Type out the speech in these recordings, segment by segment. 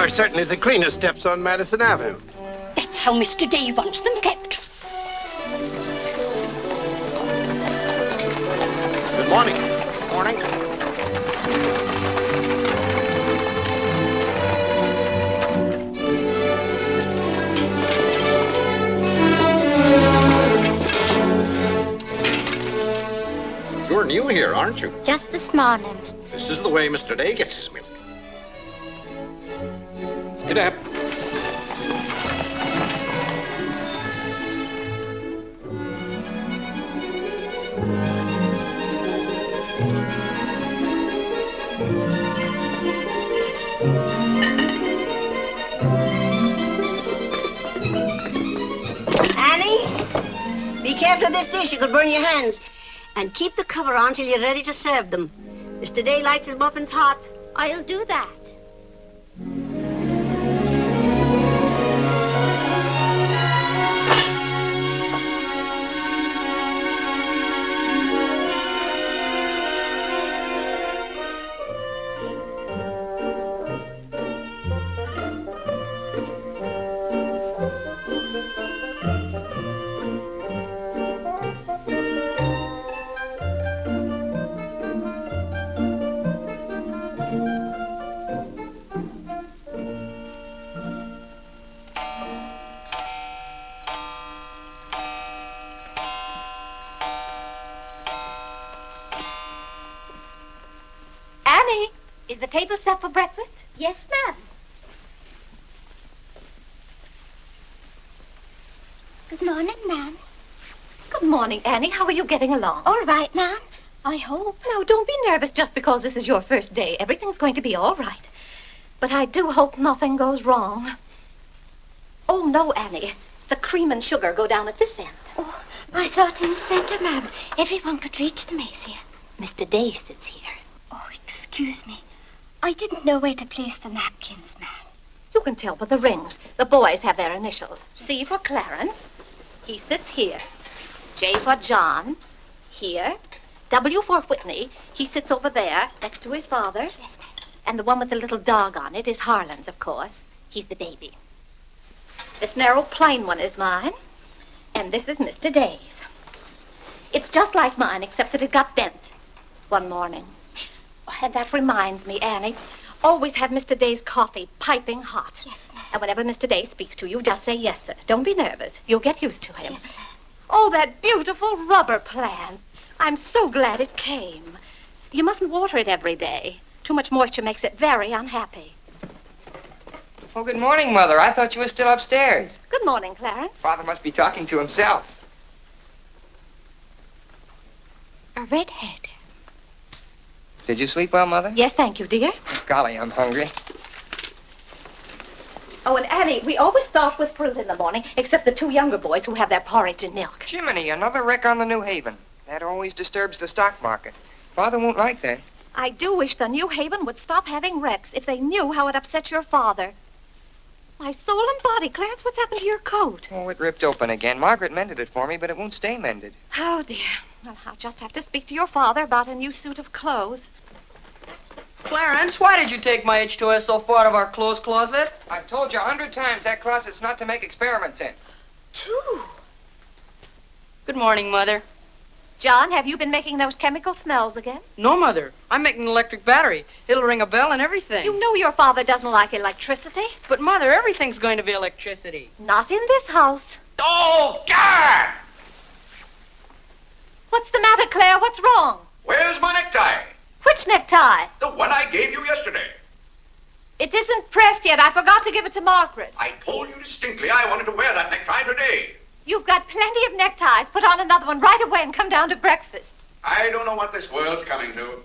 are certainly the cleanest steps on Madison Avenue. That's how Mr. Day wants them kept. Good morning. Morning. You're new here, aren't you? Just this morning. This is the way Mr. Day gets his milk. Get up. Annie, be careful of this dish. You could burn your hands. And keep the cover on till you're ready to serve them. Mr. Day likes his muffins hot. I'll do that. Is the table set for breakfast? Yes, ma'am. Good morning, ma'am. Good morning, Annie. How are you getting along? All right, ma'am. I hope. Now, don't be nervous just because this is your first day. Everything's going to be all right. But I do hope nothing goes wrong. Oh, no, Annie. The cream and sugar go down at this end. Oh, I thought in the center, ma'am. Everyone could reach them easier. Mr. Day sits here. Oh, excuse me. I didn't know where to place the napkins, ma'am. You can tell by the rings. The boys have their initials. C for Clarence. He sits here. J for John. Here. W for Whitney. He sits over there, next to his father. Yes, ma'am. And the one with the little dog on it is Harlan's, of course. He's the baby. This narrow, plain one is mine. And this is Mr. Day's. It's just like mine, except that it got bent one morning. And that reminds me, Annie, always have Mr. Day's coffee piping hot. Yes, ma'am. And whenever Mr. Day speaks to you, just say yes, sir. Don't be nervous. You'll get used to him. Yes, ma'am. Oh, that beautiful rubber plant. I'm so glad it came. You mustn't water it every day. Too much moisture makes it very unhappy. Oh, good morning, Mother. I thought you were still upstairs. Good morning, Clarence. Father must be talking to himself. A redhead. Did you sleep well, Mother? Yes, thank you, dear. Golly, I'm hungry. Oh, and Annie, we always start with fruit in the morning, except the two younger boys who have their porridge and milk. Jiminy, another wreck on the New Haven. That always disturbs the stock market. Father won't like that. I do wish the New Haven would stop having wrecks if they knew how it upsets your father. My soul and body, Clarence, what's happened to your coat? Oh, it ripped open again. Margaret mended it for me, but it won't stay mended. Oh, dear. Well, I'll just have to speak to your father about a new suit of clothes. Clarence, why did you take my H2S so far out of our clothes closet? I've told you 100 times that closet's not to make experiments in. Two. Good morning, Mother. John, have you been making those chemical smells again? No, Mother. I'm making an electric battery. It'll ring a bell and everything. You know your father doesn't like electricity. But, Mother, everything's going to be electricity. Not in this house. Oh, God! What's the matter, Claire? What's wrong? Where's my necktie? Which necktie? The one I gave you yesterday. It isn't pressed yet. I forgot to give it to Margaret. I told you distinctly I wanted to wear that necktie today. You've got plenty of neckties. Put on another one right away and come down to breakfast. I don't know what this world's coming to.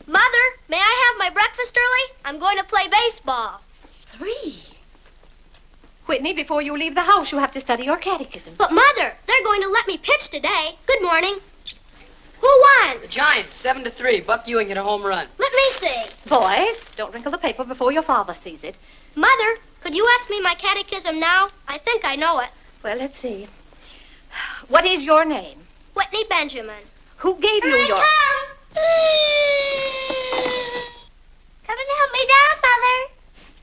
Mother, may I have my breakfast early? I'm going to play baseball. 3. Whitney, before you leave the house, you have to study your catechism. But, Mother, they're going to let me pitch today. Good morning. Who won? The Giants, 7-3. Buck Ewing hit a home run. Let me see. Boys, don't wrinkle the paper before your father sees it. Mother, could you ask me my catechism now? I think I know it. Well, let's see. What is your name? Whitney Benjamin. Who gave you your... Come and help me down, Mother.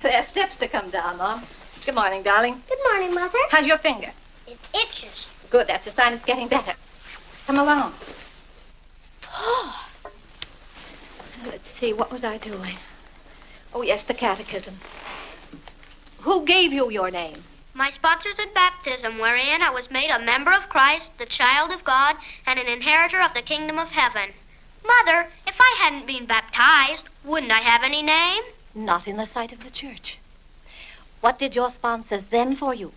There's steps to come down, Mom. Good morning, darling. Good morning, Mother. How's your finger? It itches. Good, that's a sign it's getting better. Come along. Oh, Let's see, what was I doing? Oh, yes, the catechism. Who gave you your name? my sponsors in baptism, wherein I was made a member of Christ, the child of God, and an inheritor of the kingdom of heaven. Mother, if I hadn't been baptized, wouldn't I have any name? Not in the sight of the church. What did your sponsors then for you?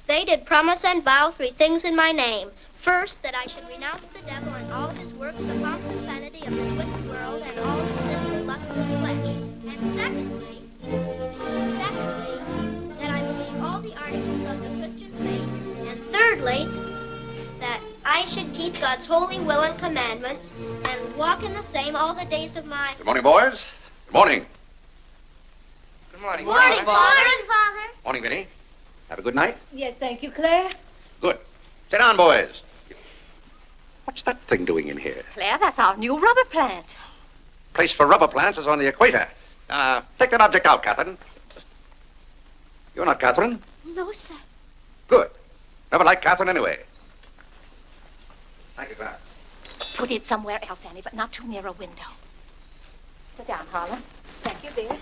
They did promise and vow 3 things in my name. First, that I should renounce the devil and all his works, the pomps and vanity of this wicked world, and all the sinful lusts of the flesh. And secondly, that I believe all the articles of the Christian faith. And thirdly, that I should keep God's holy will and commandments, and walk in the same all the days of my... Good morning, boys. Good morning. Good morning. Morning, Father. Morning, Vinny. Have a good night? Yes, thank you, Claire. Good. Sit down, boys. What's that thing doing in here? Claire, that's our new rubber plant. Place for rubber plants is on the equator. Take that object out, Catherine. You're not Catherine? No, sir. Good. Never liked Catherine anyway. Thank you, Clarence. Put it somewhere else, Annie, but not too near a window. Sit down, Harlan. Thank you, dear.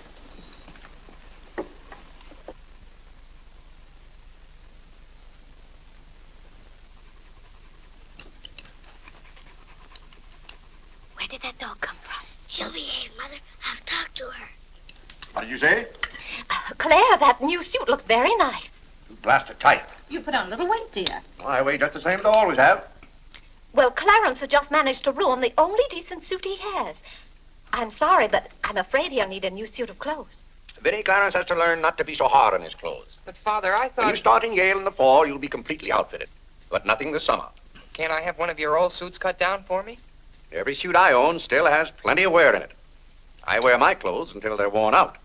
Where did that dog come from? She'll behave, Mother. I've talked to her. What did you say? Claire, that new suit looks very nice. You blasted tight. You put on a little weight, dear. I weigh just the same as I always have. Well, Clarence has just managed to ruin the only decent suit he has. I'm sorry, but I'm afraid he'll need a new suit of clothes. Vinny, Clarence has to learn not to be so hard on his clothes. But, Father, I When you thought... start in Yale in the fall, you'll be completely outfitted. But nothing this summer. Can't I have one of your old suits cut down for me? Every suit I own still has plenty of wear in it. I wear my clothes until they're worn out.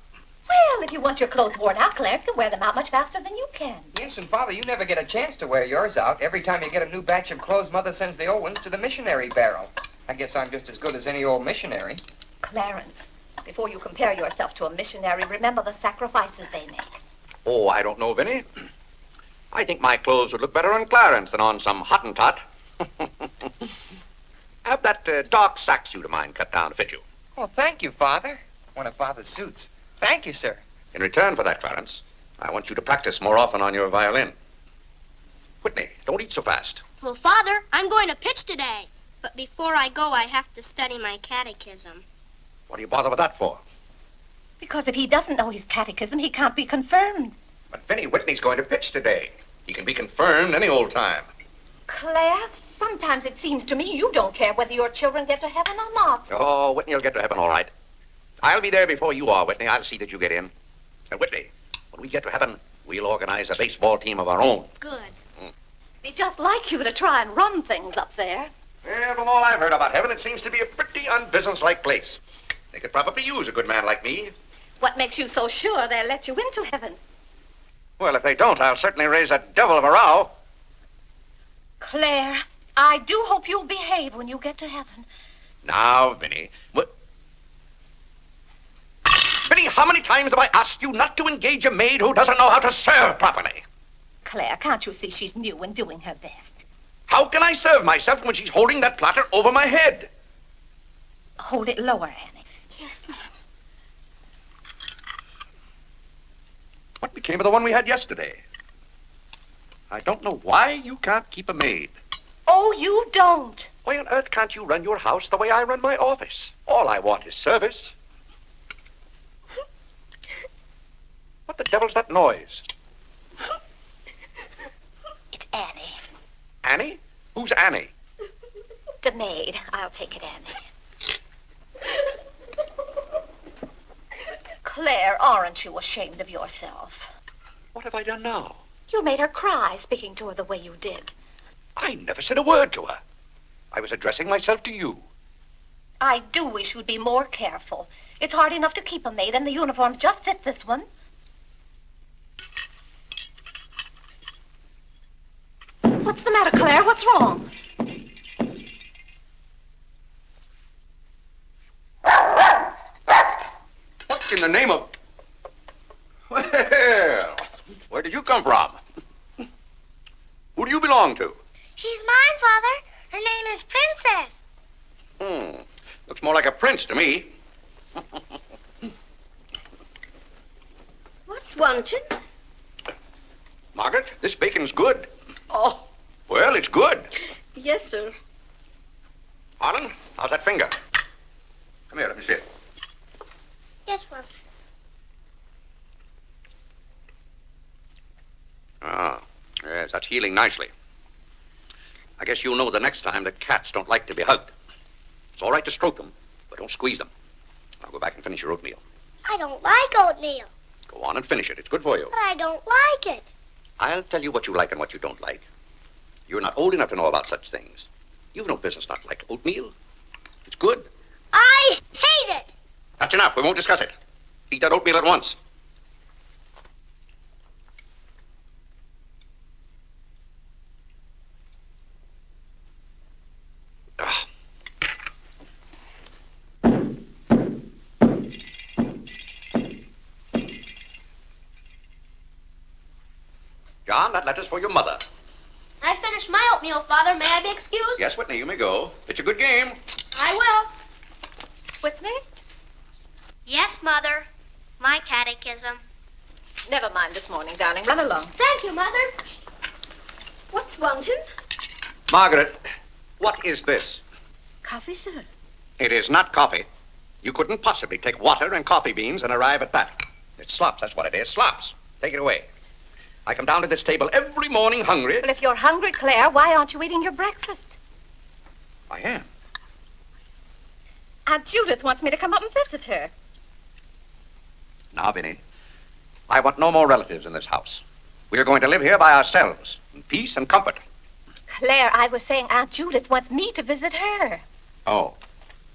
Well, if you want your clothes worn out, Clarence can wear them out much faster than you can. Yes, and, Father, you never get a chance to wear yours out. Every time you get a new batch of clothes, Mother sends the old ones to the missionary barrel. I guess I'm just as good as any old missionary. Clarence, before you compare yourself to a missionary, remember the sacrifices they make. Oh, I don't know, Vinny. I think my clothes would look better on Clarence than on some Hottentot. Have that dark sack suit of mine cut down to fit you. Oh, thank you, Father. One of Father's suits. Thank you, sir. In return for that, Clarence, I want you to practice more often on your violin. Whitney, don't eat so fast. Well, Father, I'm going to pitch today. But before I go, I have to study my catechism. What do you bother with that for? Because if he doesn't know his catechism, he can't be confirmed. But Vinny, Whitney's going to pitch today. He can be confirmed any old time. Claire, sometimes it seems to me you don't care whether your children get to heaven or not. Oh, Whitney will get to heaven all right. I'll be there before you are, Whitney. I'll see that you get in. And Whitney, when we get to heaven, we'll organize a baseball team of our own. Good. Be just like you to try and run things up there. Well, from all I've heard about heaven, it seems to be a pretty unbusinesslike place. They could probably use a good man like me. What makes you so sure they'll let you into heaven? Well, if they don't, I'll certainly raise a devil of a row. Claire, I do hope you'll behave when you get to heaven. Now, Vinny. Vinny, how many times have I asked you not to engage a maid who doesn't know how to serve properly? Claire, can't you see she's new and doing her best? How can I serve myself when she's holding that platter over my head? Hold it lower, Annie. Yes, ma'am. What became of the one we had yesterday? I don't know why you can't keep a maid. Oh, you don't. Why on earth can't you run your house the way I run my office? All I want is service. What the devil's that noise? It's Annie. Annie? Who's Annie? The maid. I'll take it, Annie. Claire, aren't you ashamed of yourself? What have I done now? You made her cry speaking to her the way you did. I never said a word to her. I was addressing myself to you. I do wish you'd be more careful. It's hard enough to keep a maid, and the uniforms just fit this one. What's the matter, Claire? What's wrong? What in the name of... come from? Who do you belong to? She's mine, Father. Her name is Princess. Looks more like a prince to me. What's wanted? Margaret, this bacon's good. Oh, Well, it's good. yes, sir. Harlan, how's that finger? Come here, let me see it. Yes, Father. Ah, yes, that's healing nicely. I guess you'll know the next time that cats don't like to be hugged. It's all right to stroke them, but don't squeeze them. Now go back and finish your oatmeal. I don't like oatmeal, Go on and finish it. It's good for you. but I don't like it. I'll tell you what you like and what you don't like. You're not old enough to know about such things. You've no business not to like oatmeal. It's good. I hate it. That's enough. We won't discuss it. Eat that oatmeal at once. Ah. John, that letter's for your mother. I finished my oatmeal, Father. May I be excused? Yes, Whitney, you may go. It's a good game. I will. Whitney? Yes, Mother. My catechism. Never mind this morning, darling. Run along. Thank you, Mother. What's wanted? Margaret, what is this? Coffee, sir. It is not coffee. You couldn't possibly take water and coffee beans and arrive at that. It's slops, that's what it is. Slops. Take it away. I come down to this table every morning hungry. Well, if you're hungry, Claire, why aren't you eating your breakfast? I am. Aunt Judith wants me to come up and visit her. Now, Vinny, I want no more relatives in this house. We are going to live here by ourselves, in peace and comfort. Claire, I was saying Aunt Judith wants me to visit her. Oh.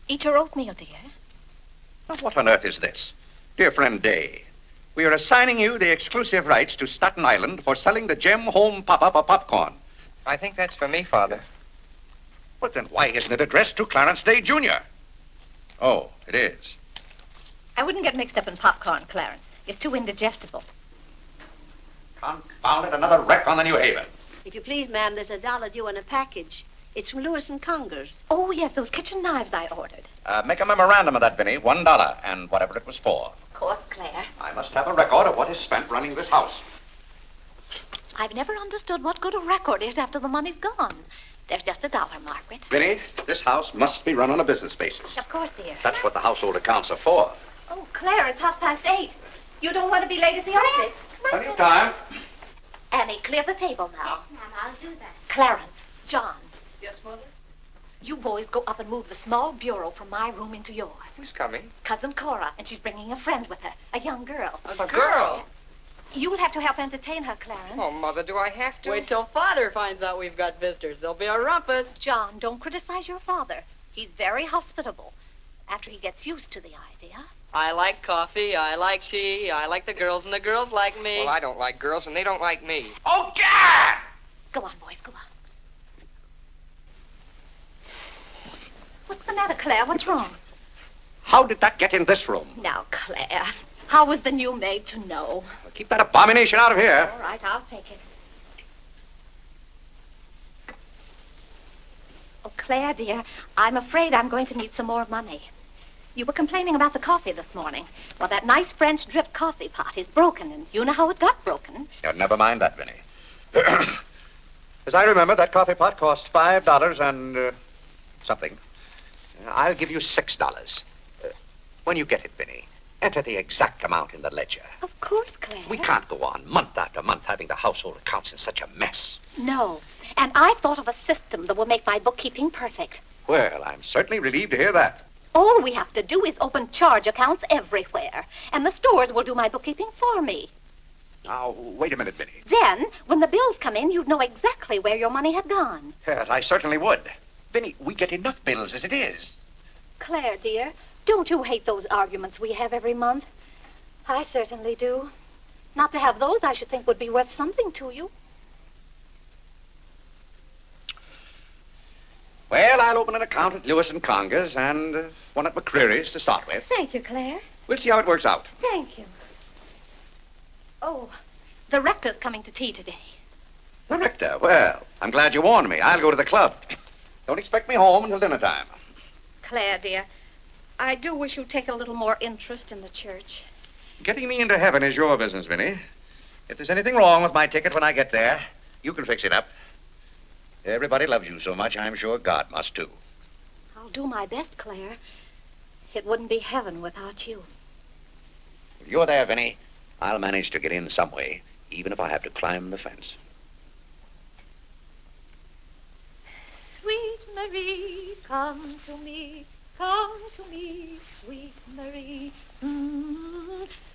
Eat your oatmeal, dear. Now, what on earth is this? Dear friend Day, we are assigning you the exclusive rights to Staten Island for selling the Gem Home Pop-Up of popcorn. I think that's for me, Father. But then why isn't it addressed to Clarence Day, Jr.? Oh, it is. I wouldn't get mixed up in popcorn, Clarence. It's too indigestible. Confound it, another wreck on the New Haven. If you please, ma'am, there's $1 due on a package. It's from Lewis and Conger's. Oh, yes, those kitchen knives I ordered. Make a memorandum of that, Vinny. $1, and whatever it was for. Of course, Claire. I must have a record of what is spent running this house. I've never understood what good a record is after the money's gone. There's just $1, Margaret. Vinny, this house must be run on a business basis. Of course, dear. That's what the household accounts are for. Oh, Claire, it's 8:30. You don't want to be late at the office. Plenty of time. Annie, clear the table now. Yes, ma'am, I'll do that. Clarence, John, Yes, Mother? you boys go up and move the small bureau from my room into yours. Who's coming? Cousin Cora, and she's bringing a friend with her, a young girl. A girl? You'll have to help entertain her, Clarence. Oh, Mother, do I have to? Wait till Father finds out we've got visitors. There'll be a rumpus. John, don't criticize your father. He's very hospitable. After he gets used to the idea. I like coffee, I like tea, I like the girls, and the girls like me. Well, I don't like girls, and they don't like me. Oh, God! Go on, boys, go on. What's the matter, Claire? What's wrong? How did that get in this room? Now, Claire, how was the new maid to know? Well, keep that abomination out of here. All right, I'll take it. Oh, Claire, dear, I'm afraid I'm going to need some more money. You were complaining about the coffee this morning. Well, that nice French drip coffee pot is broken, and you know how it got broken. Never mind that, Vinny. As I remember, that coffee pot cost $5 and something. I'll give you $6. When you get it, Vinny, enter the exact amount in the ledger. Of course, Claire. We can't go on month after month having the household accounts in such a mess. No, and I've thought of a system that will make my bookkeeping perfect. Well, I'm certainly relieved to hear that. All we have to do is open charge accounts everywhere, and the stores will do my bookkeeping for me. Now, wait a minute, Vinny. Then, when the bills come in, you'd know exactly where your money had gone. Yes, I certainly would. Vinny, we get enough bills as it is. Claire, dear, don't you hate those arguments we have every month? I certainly do. Not to have those, I should think, would be worth something to you. Well, I'll open an account at Lewis and Conger's and one at McCreary's to start with. Thank you, Claire. We'll see how it works out. Thank you. Oh, The rector's coming to tea today. The rector? Well, I'm glad you warned me. I'll go to the club. Don't expect me home until dinner time. Claire, dear, I do wish you'd take a little more interest in the church. Getting me into heaven is your business, Vinny. If there's anything wrong with my ticket when I get there, you can fix it up. Everybody loves you so much, I'm sure God must, too. I'll do my best, Claire. It wouldn't be heaven without you. If you're there, Vinny, I'll manage to get in some way, even if I have to climb the fence. Sweet Marie, come to me, sweet Marie.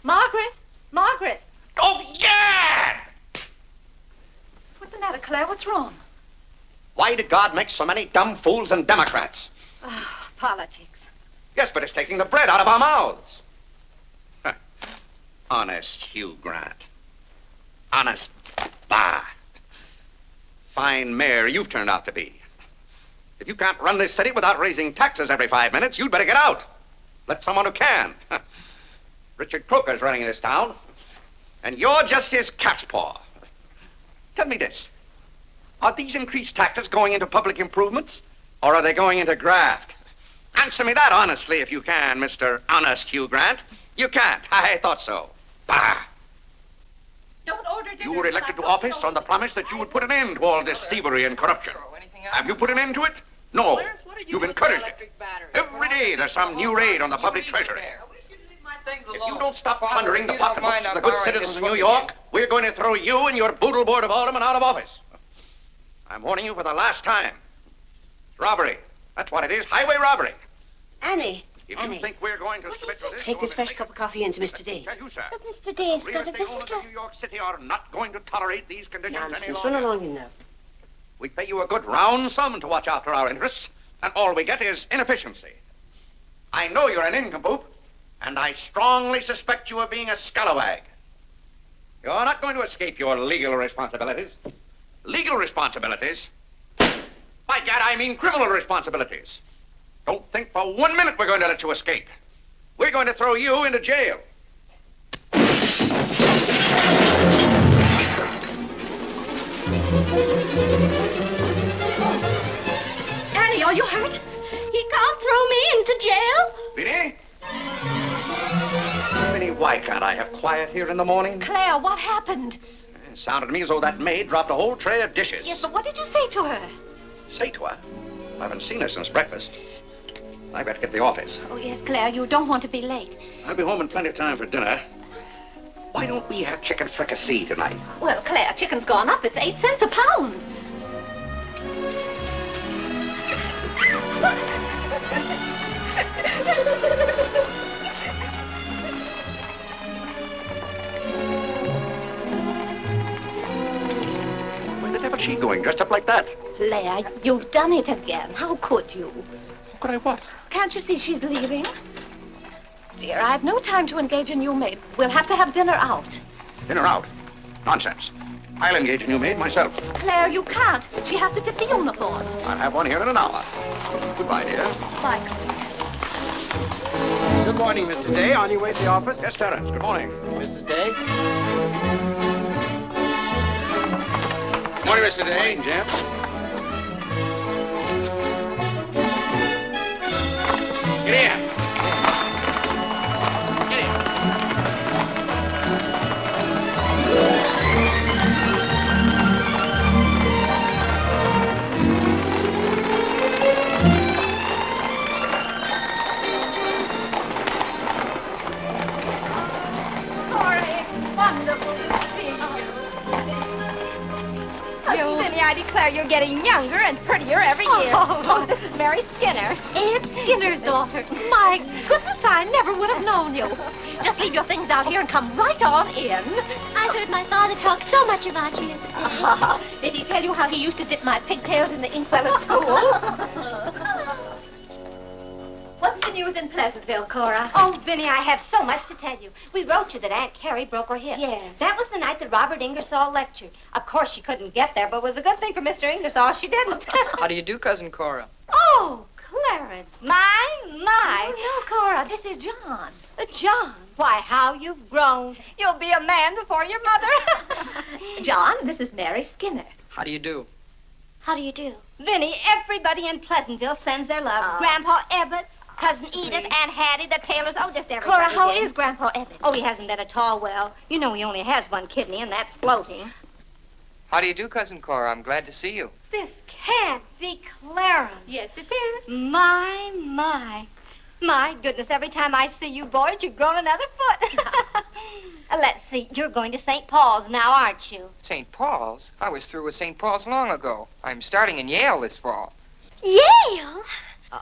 Margaret! Oh, yeah! What's the matter, Claire? What's wrong? Why did God make so many dumb fools and Democrats? Oh, politics. Yes, but it's taking the bread out of our mouths. Huh. Honest Hugh Grant. Honest, bah. Fine mayor you've turned out to be. If you can't run this city without raising taxes every 5 minutes, you'd better get out. Let someone who can. Richard Croker's running this town, and you're just his cat's paw. Tell me this. Are these increased taxes going into public improvements, or are they going into graft? Answer me that honestly if you can, Mr. Honest Hugh Grant. You can't. I thought so. Bah! Don't order dinner. You were elected to office on the promise that you would put an end to all this thievery and corruption. Have you put an end to it? No. You've encouraged it. Every day there's some new raid on the public treasury. If you don't stop plundering the pocketbooks of the good citizens of New York, we're going to throw you and your boodle board of aldermen out of office. I'm warning you for the last time. It's robbery. That's what it is. Highway robbery. Annie. If you think we're going to submit to this... Take this fresh cup of coffee into Mr. Day. Tell you, sir. But Mr. Day's Real got a estate owners visitor. of New York City are not going to tolerate these conditions any Nonsense. longer. Run along in now. We pay you a good round sum to watch after our interests, and all we get is inefficiency. I know you're an nincompoop, and I strongly suspect you of being a scalawag. You're not going to escape your legal responsibilities. Legal responsibilities? By gad, I mean criminal responsibilities. Don't think for 1 minute we're going to let you escape. We're going to throw you into jail. Annie, are you hurt? He can't throw me into jail. Vinny? Vinny, why can't I have quiet here in the morning? Claire, what happened? It sounded to me as though that maid dropped a whole tray of dishes. Yes, but what did you say to her? Say to her? I haven't seen her since breakfast. I better get to the office. Oh, yes, Claire, you don't want to be late. I'll be home in plenty of time for dinner. Why don't we have chicken fricassee tonight? Well, Claire, chicken's gone up. It's 8 cents a pound. Where the devil's she going, dressed up like that? Claire, you've done it again. How could you? How could I what? Can't you see she's leaving? Dear, I've no time to engage a new maid. We'll have to have dinner out. Dinner out? Nonsense. I'll engage a new maid myself. Claire, you can't. She has to fit the uniforms. I'll have one here in an hour. Goodbye, dear. Bye, Claire. Good morning, Mr. Day. On your way to the office? Yes, Terence. Good morning. Mrs. Day? Good morning, Mr. Day. Jim. Get in. I declare you're getting younger and prettier every year. Oh, this is Mary Skinner. It's Skinner's daughter. My goodness, I never would have known you. Just leave your things out here and come right on in. I heard my father talk so much about you, Mrs. Day. Did he tell you how he used to dip my pigtails in the inkwell at school? What's the news in Pleasantville, Cora? Oh, Vinny, I have so much to tell you. We wrote you that Aunt Carrie broke her hip. Yes. That was the night that Robert Ingersoll lectured. Of course, she couldn't get there, but it was a good thing for Mr. Ingersoll she didn't. How do you do, Cousin Cora? Oh, Clarence, my. Oh, no, Cora, this is John. John, why, how you've grown. You'll be a man before your mother. John, this is Mary Skinner. How do you do? How do you do? Vinny, everybody in Pleasantville sends their love. Oh. Grandpa Ebbets, Cousin Edith, Aunt Hattie, the Taylors, just everybody. Cora, how did. is Grandpa Ebbets? Oh, he hasn't been at all well. You know he only has one kidney, and that's floating. How do you do, Cousin Cora? I'm glad to see you. This can't be Clarence. Yes, it is. My. My goodness, every time I see you boys, you've grown another foot. Let's see, you're going to St. Paul's now, aren't you? St. Paul's? I was through with St. Paul's long ago. I'm starting in Yale this fall. Yale?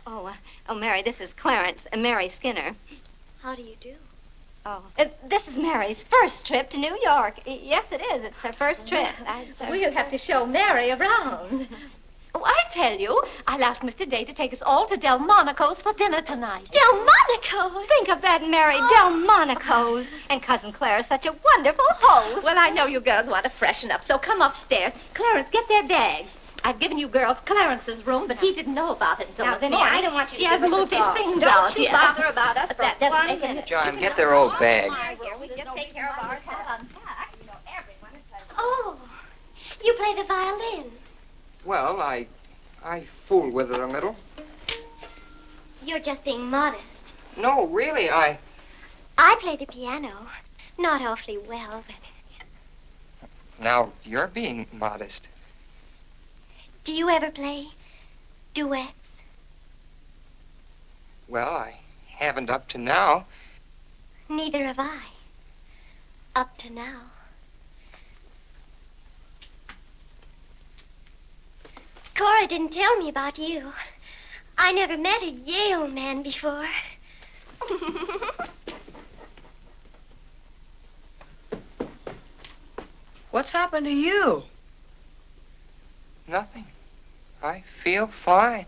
Oh, Mary, this is Clarence and Mary Skinner. How do you do? Oh, this is Mary's first trip to New York. Yes, it is. It's her first trip. We'll have to show Mary around. Oh, I tell you, I'll ask Mr. Day to take us all to Delmonico's for dinner tonight. Delmonico's? Think of that, Mary, Delmonico's. And Cousin Clara's such a wonderful host. Well, I know you girls want to freshen up, so come upstairs. Clarence, get their bags. I've given you girls Clarence's room, but he didn't know about it until Now, this Vinny, morning. I don't want you to He hasn't give us moved a his thought. things Don't out you yet. bother about us for That doesn't 1 make any minute. John, get their old bags. We can just take care of ourselves. Oh, you play the violin. Well, I fool with it a little. You're just being modest. No, really, I play the piano. Not awfully well, but... Now, you're being modest. Do you ever play duets? Well, I haven't up to now. Neither have I. Up to now. Cora didn't tell me about you. I never met a Yale man before. What's happened to you? Nothing. I feel fine.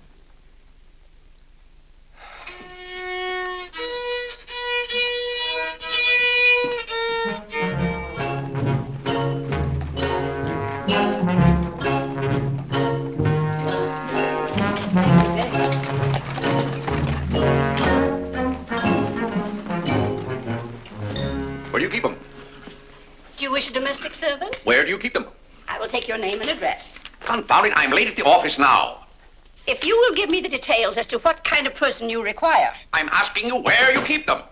Where do you keep them? Do you wish a domestic servant? Where do you keep them? I will take your name and address. Confound it, I'm late at the office now. If you will give me the details as to what kind of person you require. I'm asking you where you keep them.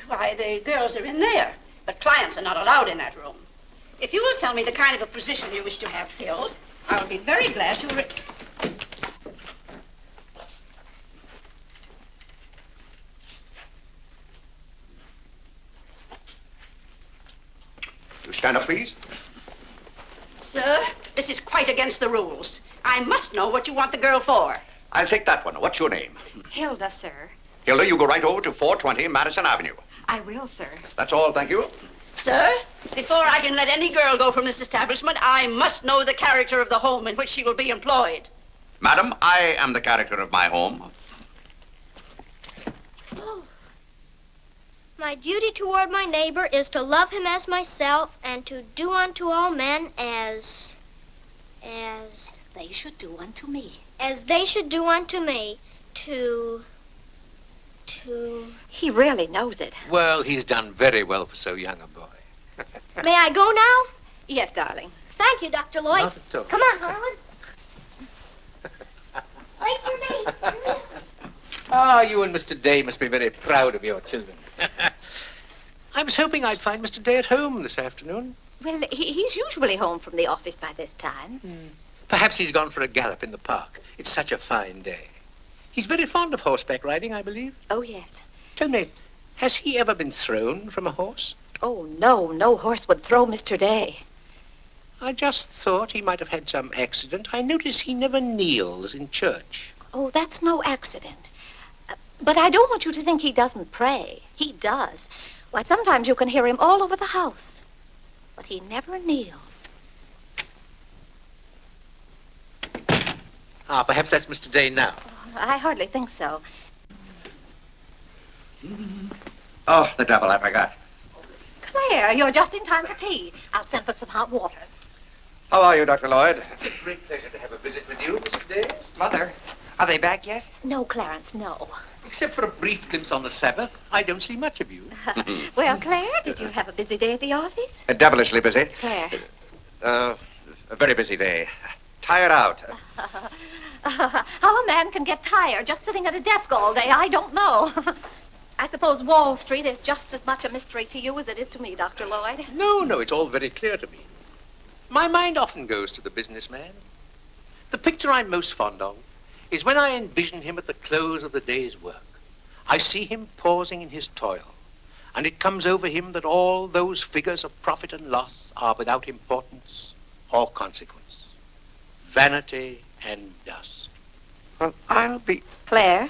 Why, the girls are in there, but clients are not allowed in that room. If you will tell me the kind of a position you wish to have filled, I will be very glad to... You stand up, please. Sir, this is quite against the rules. I must know what you want the girl for. I'll take that one. What's your name? Hilda, sir. Hilda, you go right over to 420 Madison Avenue. I will, sir. That's all, thank you. Sir, before I can let any girl go from this establishment, I must know the character of the home in which she will be employed. Madam, I am the character of my home. My duty toward my neighbor is to love him as myself and to do unto all men as They should do unto me. they should do unto me. He really knows it. Well, he's done very well for so young a boy. May I go now? Yes, darling. Thank you, Dr. Lloyd. Not at all. Come on, Harlan. Wait for me. Ah, you and Mr. Day must be very proud of your children. I was hoping I'd find Mr. Day at home this afternoon. Well, he's usually home from the office by this time. Perhaps he's gone for a gallop in the park. It's such a fine day. He's very fond of horseback riding, I believe. Oh, yes. Tell me, has he ever been thrown from a horse? Oh, no horse would throw Mr. Day. I just thought he might have had some accident. I notice he never kneels in church. Oh, that's no accident. But I don't want you to think he doesn't pray. He does. Why, sometimes you can hear him all over the house. But he never kneels. Ah, perhaps that's Mr. Day now. I hardly think so. Oh, the devil, I forgot. Claire, you're just in time for tea. I'll send for some hot water. How are you, Dr. Lloyd? It's a great pleasure to have a visit with you, Mr. Day. Mother, Are they back yet? No, Clarence, no. Except for a brief glimpse on the Sabbath, I don't see much of you. Well, Claire, did you have a busy day at the office? Devilishly busy. Claire. A very busy day. Tired out. How a man can get tired just sitting at a desk all day, I don't know. I suppose Wall Street is just as much a mystery to you as it is to me, Dr. Lloyd. No, it's all very clear to me. My mind often goes to the businessman. The picture I'm most fond of is when I envision him at the close of the day's work. I see him pausing in his toil, and it comes over him that all those figures of profit and loss are without importance or consequence. Vanity and dust. Well, I'll be... Claire?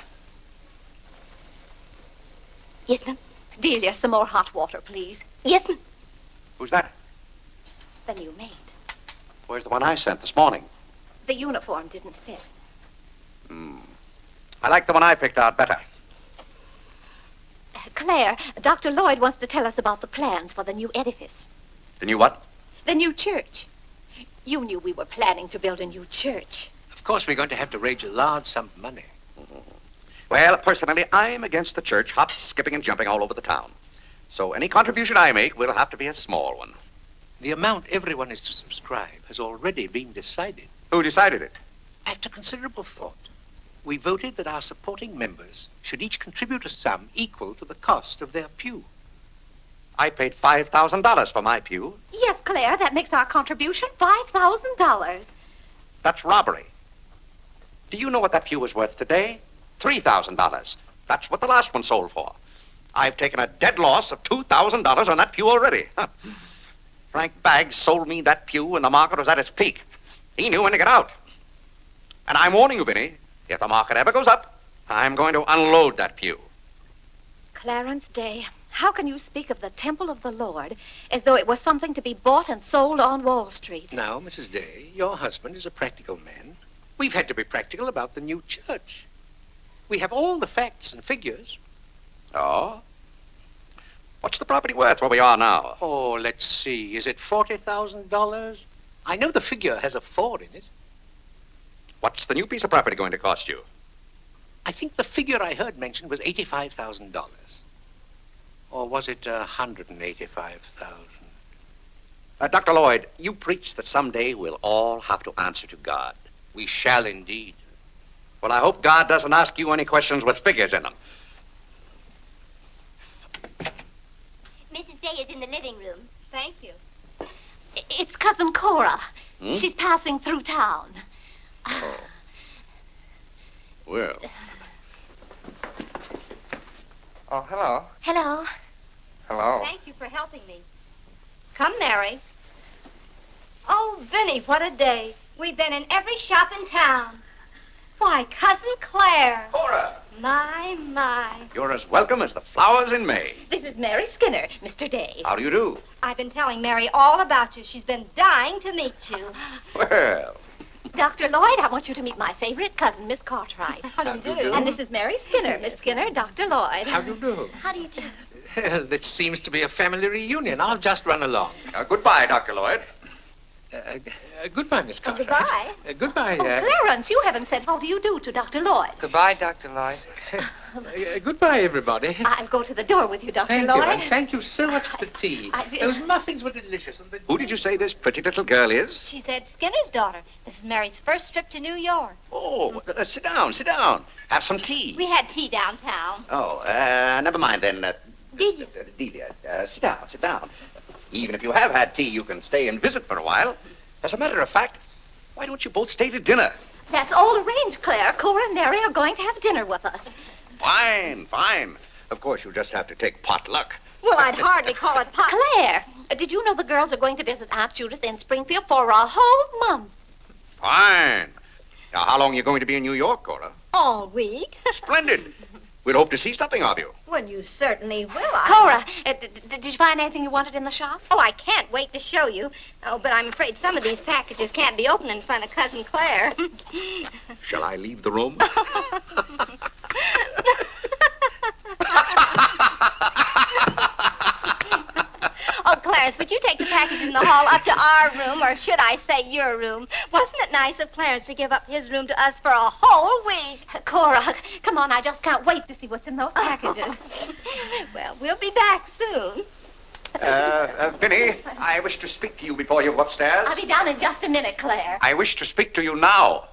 Yes, ma'am. Delia, some more hot water, please. Yes, ma'am. Who's that? The new maid. Where's the one I sent this morning? The uniform didn't fit. I like the one I picked out better. Claire, Dr. Lloyd wants to tell us about the plans for the new edifice. The new what? The new church. You knew we were planning to build a new church. Of course, we're going to have to raise a large sum of money. Well, personally, I'm against the church hopping, skipping, and jumping all over the town. So any contribution I make will have to be a small one. The amount everyone is to subscribe has already been decided. Who decided it? After considerable thought, we voted that our supporting members should each contribute a sum equal to the cost of their pew. I paid $5,000 for my pew. Yes, Claire, that makes our contribution $5,000. That's robbery. Do you know what that pew was worth today? $3,000. That's what the last one sold for. I've taken a dead loss of $2,000 on that pew already. Frank Baggs sold me that pew when the market was at its peak. He knew when to get out. And I'm warning you, Vinny, if the market ever goes up, I'm going to unload that pew. Clarence Day, how can you speak of the temple of the Lord as though it was something to be bought and sold on Wall Street? Now, Mrs. Day, your husband is a practical man. We've had to be practical about the new church. We have all the facts and figures. Oh? What's the property worth where we are now? Oh, let's see. Is it $40,000? I know the figure has a 4 in it. What's the new piece of property going to cost you? I think the figure I heard mentioned was $85,000. Or was it $185,000? Dr. Lloyd, you preach that someday we'll all have to answer to God. We shall indeed. Well, I hope God doesn't ask you any questions with figures in them. Mrs. Day is in the living room. Thank you. It's Cousin Cora. She's passing through town. Oh. Well. Oh, hello. Hello. Hello. Thank you for helping me. Come, Mary. Oh, Vinny, what a day. We've been in every shop in town. Why, Cousin Claire. Cora! My. You're as welcome as the flowers in May. This is Mary Skinner, Mr. Day. How do you do? I've been telling Mary all about you. She's been dying to meet you. Well. Dr. Lloyd, I want you to meet my favorite cousin, Miss Cartwright. How do you do? And this is Mary Skinner. Miss Skinner, Dr. Lloyd. How do you do? How do you do? This seems to be a family reunion. I'll just run along. Goodbye, Dr. Lloyd. Goodbye, Miss Cartwright. Goodbye. Goodbye. Clarence, you haven't said how do you do to Dr. Lloyd. Goodbye, Dr. Lloyd. Goodbye, everybody. I'll go to the door with you, Dr. Thank Lloyd. you, and thank you so much for the tea. Those muffins were delicious. And Who did you say this pretty little girl is? She's Ed Skinner's daughter. This is Mary's first trip to New York. Oh, sit down. Have some tea. We had tea downtown. Oh, never mind then. Delia. Delia, sit down. Even if you have had tea, you can stay and visit for a while. As a matter of fact, why don't you both stay to dinner? That's all arranged, Claire. Cora and Mary are going to have dinner with us. Fine. Of course, you'll just have to take potluck. Well, I'd hardly call it pot. Claire, did you know the girls are going to visit Aunt Judith in Springfield for a whole month? Fine. Now, how long are you going to be in New York, Cora? All week. Splendid. We'll hope to see something of you. Well, you certainly will. Cora, did you find anything you wanted in the shop? Oh, I can't wait to show you. Oh, but I'm afraid some of these packages can't be opened in front of Cousin Claire. Shall I leave the room? Oh, Clarence, would you take the package in the hall up to our room, or should I say your room? Wasn't it nice of Clarence to give up his room to us for a whole week? Cora, come on, I just can't wait to see what's in those packages. Well, we'll be back soon. Vinny, I wish to speak to you before you go upstairs. I'll be down in just a minute, Claire. I wish to speak to you now.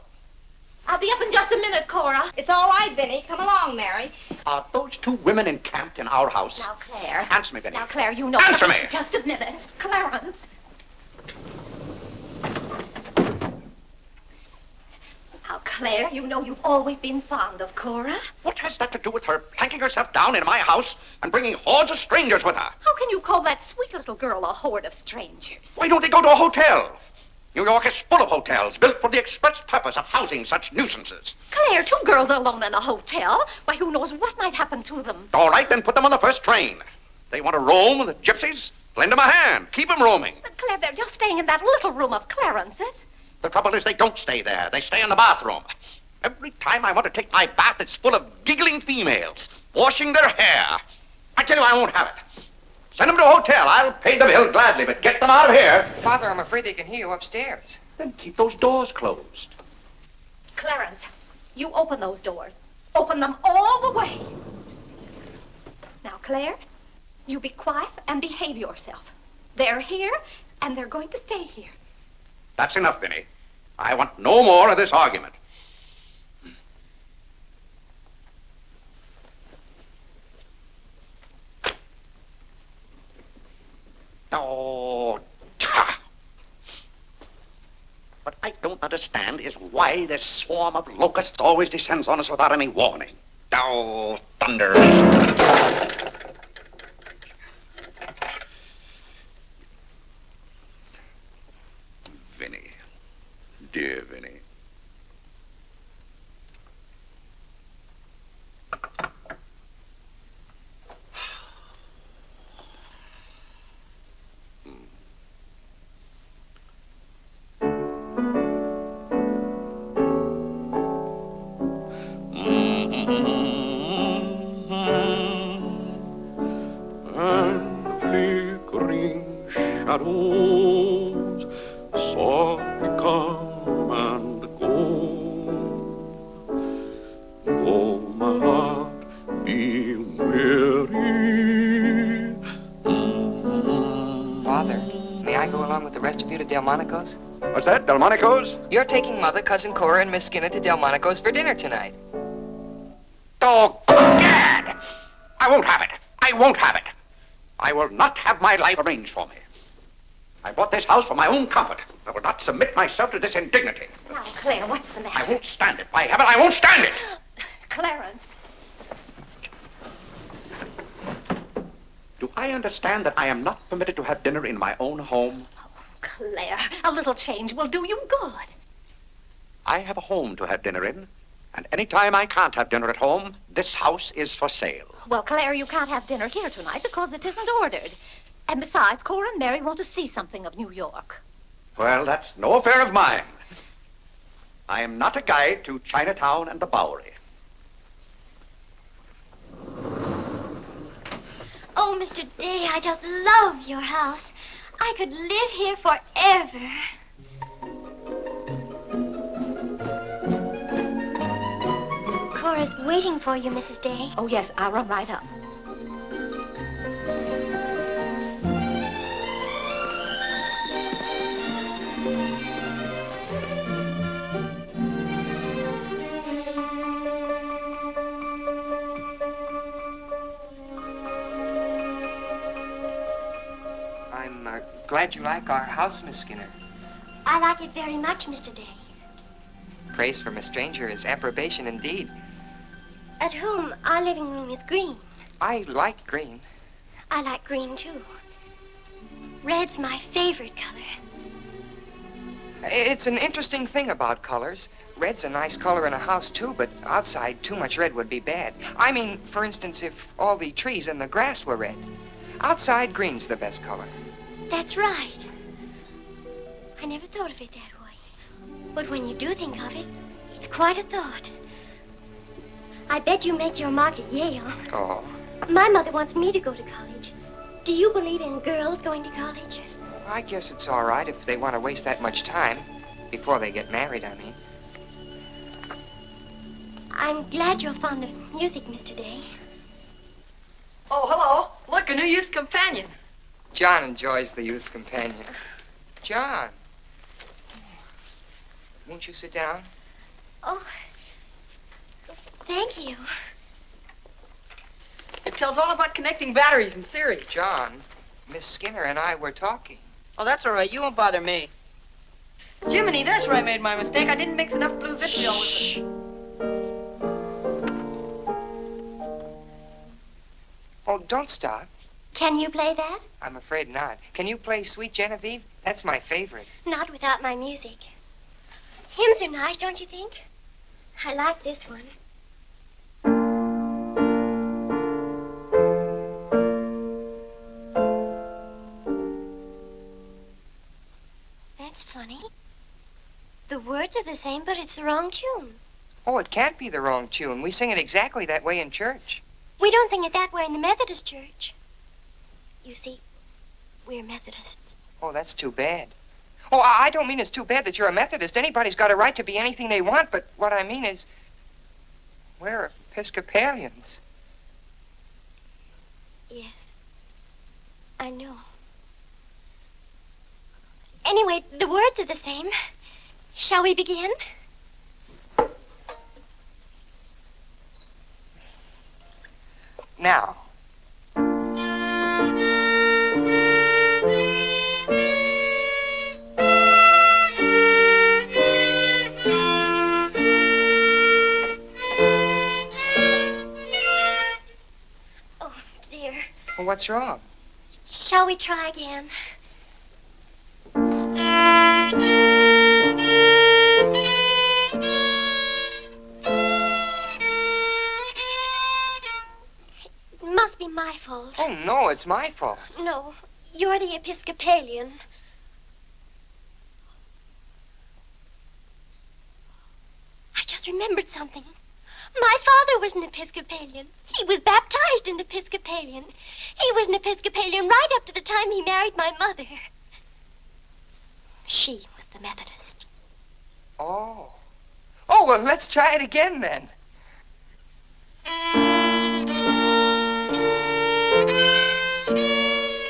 I'll be up in just a minute, Cora. It's all right, Vinny. Come along, Mary. Are those two women encamped in our house? Now, Claire. Answer me, Vinny. Now, Claire, you know... Answer me! Just a minute. Clarence. Now, Claire, you know you've always been fond of Cora. What has that to do with her planking herself down in my house and bringing hordes of strangers with her? How can you call that sweet little girl a horde of strangers? Why don't they go to a hotel? New York is full of hotels built for the express purpose of housing such nuisances. Claire, two girls alone in a hotel? Why, who knows what might happen to them? All right, then put them on the first train. They want to roam with the gypsies? Lend them a hand. Keep them roaming. But, Claire, they're just staying in that little room of Clarence's. The trouble is they don't stay there. They stay in the bathroom. Every time I want to take my bath, it's full of giggling females, washing their hair. I tell you, I won't have it. Send them to a hotel. I'll pay the bill gladly, but get them out of here. Father, I'm afraid they can hear you upstairs. Then keep those doors closed. Clarence, you open those doors. Open them all the way. Now, Claire, you be quiet and behave yourself. They're here, and they're going to stay here. That's enough, Vinny. I want no more of this argument. Oh, what I don't understand is why this swarm of locusts always descends on us without any warning. Oh, thunder. Vinny. Dear Vinny. Shadows softly come and go. Though my heart be weary. Father, may I go along with the rest of you to Delmonico's? What's that, Delmonico's? You're taking Mother, Cousin Cora, and Miss Skinner to Delmonico's for dinner tonight. Oh, Gad! I won't have it. I won't have it. I will not have my life arranged for me. I bought this house for my own comfort. I will not submit myself to this indignity. Now, Claire, what's the matter? I won't stand it. By heaven, I won't stand it. Clarence. Do I understand that I am not permitted to have dinner in my own home? Oh, Claire, a little change will do you good. I have a home to have dinner in, and any time I can't have dinner at home, this house is for sale. Well, Claire, you can't have dinner here tonight because it isn't ordered. And besides, Cora and Mary want to see something of New York. Well, that's no affair of mine. I am not a guide to Chinatown and the Bowery. Oh, Mr. Day, I just love your house. I could live here forever. Cora's waiting for you, Mrs. Day. Oh, yes, I'll run right up. I'm glad you like our house, Miss Skinner. I like it very much, Mr. Day. Praise from a stranger is approbation indeed. At home, our living room is green. I like green. I like green, too. Red's my favorite color. It's an interesting thing about colors. Red's a nice color in a house, too, but outside, too much red would be bad. I mean, for instance, if all the trees and the grass were red. Outside, green's the best color. That's right. I never thought of it that way. But when you do think of it, it's quite a thought. I bet you make your mark at Yale. Oh. My mother wants me to go to college. Do you believe in girls going to college? I guess it's all right if they want to waste that much time. Before they get married, I mean. I'm glad you're fond of music, Mr. Day. Oh, hello. Look, a new youth companion. John enjoys the youth's companion. John. Won't you sit down? Oh, thank you. It tells all about connecting batteries in series. John, Miss Skinner and I were talking. Oh, that's all right. You won't bother me. Jiminy, there's where I made my mistake. I didn't mix enough blue vitriol with it. Oh, don't stop. Can you play that? I'm afraid not. Can you play Sweet Genevieve? That's my favorite. Not without my music. Hymns are nice, don't you think? I like this one. That's funny. The words are the same, but it's the wrong tune. Oh, it can't be the wrong tune. We sing it exactly that way in church. We don't sing it that way in the Methodist church. You see, we're Methodists. Oh, that's too bad. Oh, I don't mean it's too bad that you're a Methodist. Anybody's got a right to be anything they want, but what I mean is, we're Episcopalians. Yes, I know. Anyway, the words are the same. Shall we begin? Now. Oh, dear. Well, what's wrong? Shall we try again? It must be my fault. Oh, no, it's my fault. No, you're the Episcopalian. I just remembered something. My father was an Episcopalian. He was baptized an Episcopalian. He was an Episcopalian right up to the time he married my mother. She was the Methodist. Oh. Oh, well, let's try it again then.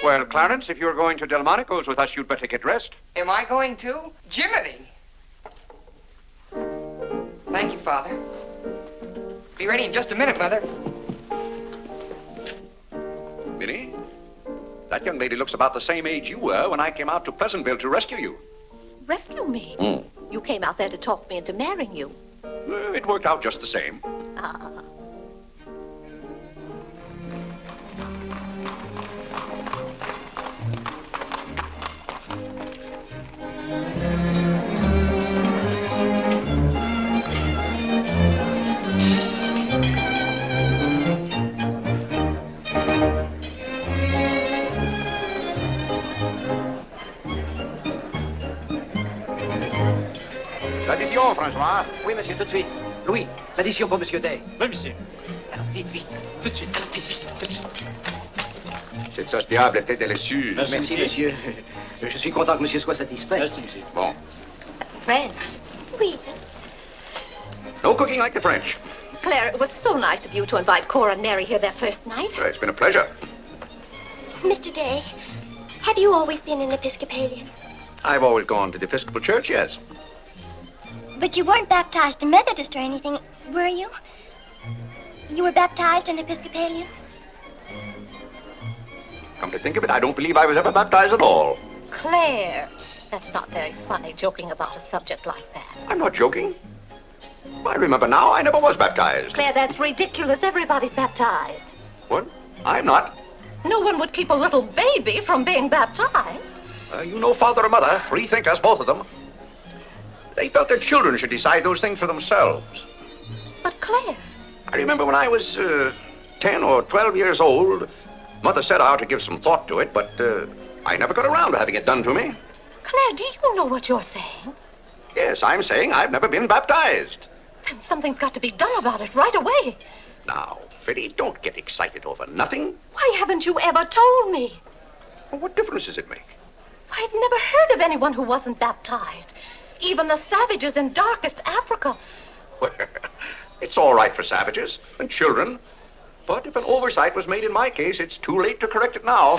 Well, Clarence, if you're going to Delmonico's with us, you'd better get dressed. Am I going to? Jiminy! Thank you, Father. Be ready in just a minute, Mother. Minnie, that young lady looks about the same age you were when I came out to Pleasantville to rescue you. Rescue me? Mm. You came out there to talk me into marrying you. It worked out just the same. Ah. L'addition, François. Oui, monsieur, tout de suite. Louis, l'addition pour monsieur Day. Oui, monsieur. Alors, vite, vite. Tout de suite. Alors, vite, vite, vite. Cette sauce diable était délicieuse. Merci, monsieur. Je suis content que monsieur soit satisfait. Merci, monsieur. Bon. French. Oui. No cooking like the French. Claire, it was so nice of you to invite Cora and Mary here their first night. It's been a pleasure. Mr. Day, have you always been an Episcopalian? I've always gone to the Episcopal Church, yes. But you weren't baptized a Methodist or anything, were you? You were baptized an Episcopalian? Come to think of it, I don't believe I was ever baptized at all. Claire, that's not very funny, joking about a subject like that. I'm not joking. I remember now, I never was baptized. Claire, that's ridiculous. Everybody's baptized. What? I'm not. No one would keep a little baby from being baptized. You know, father and mother, free thinkers, both of them. They felt their children should decide those things for themselves. But Claire... I remember when I was 10 or 12 years old, Mother said I ought to give some thought to it, but I never got around to having it done to me. Claire, do you know what you're saying? Yes, I'm saying I've never been baptized. Then something's got to be done about it right away. Now, Freddy, don't get excited over nothing. Why haven't you ever told me? Well, what difference does it make? I've never heard of anyone who wasn't baptized. even the savages in darkest Africa. Well, it's all right for savages and children. But if an oversight was made in my case, it's too late to correct it now.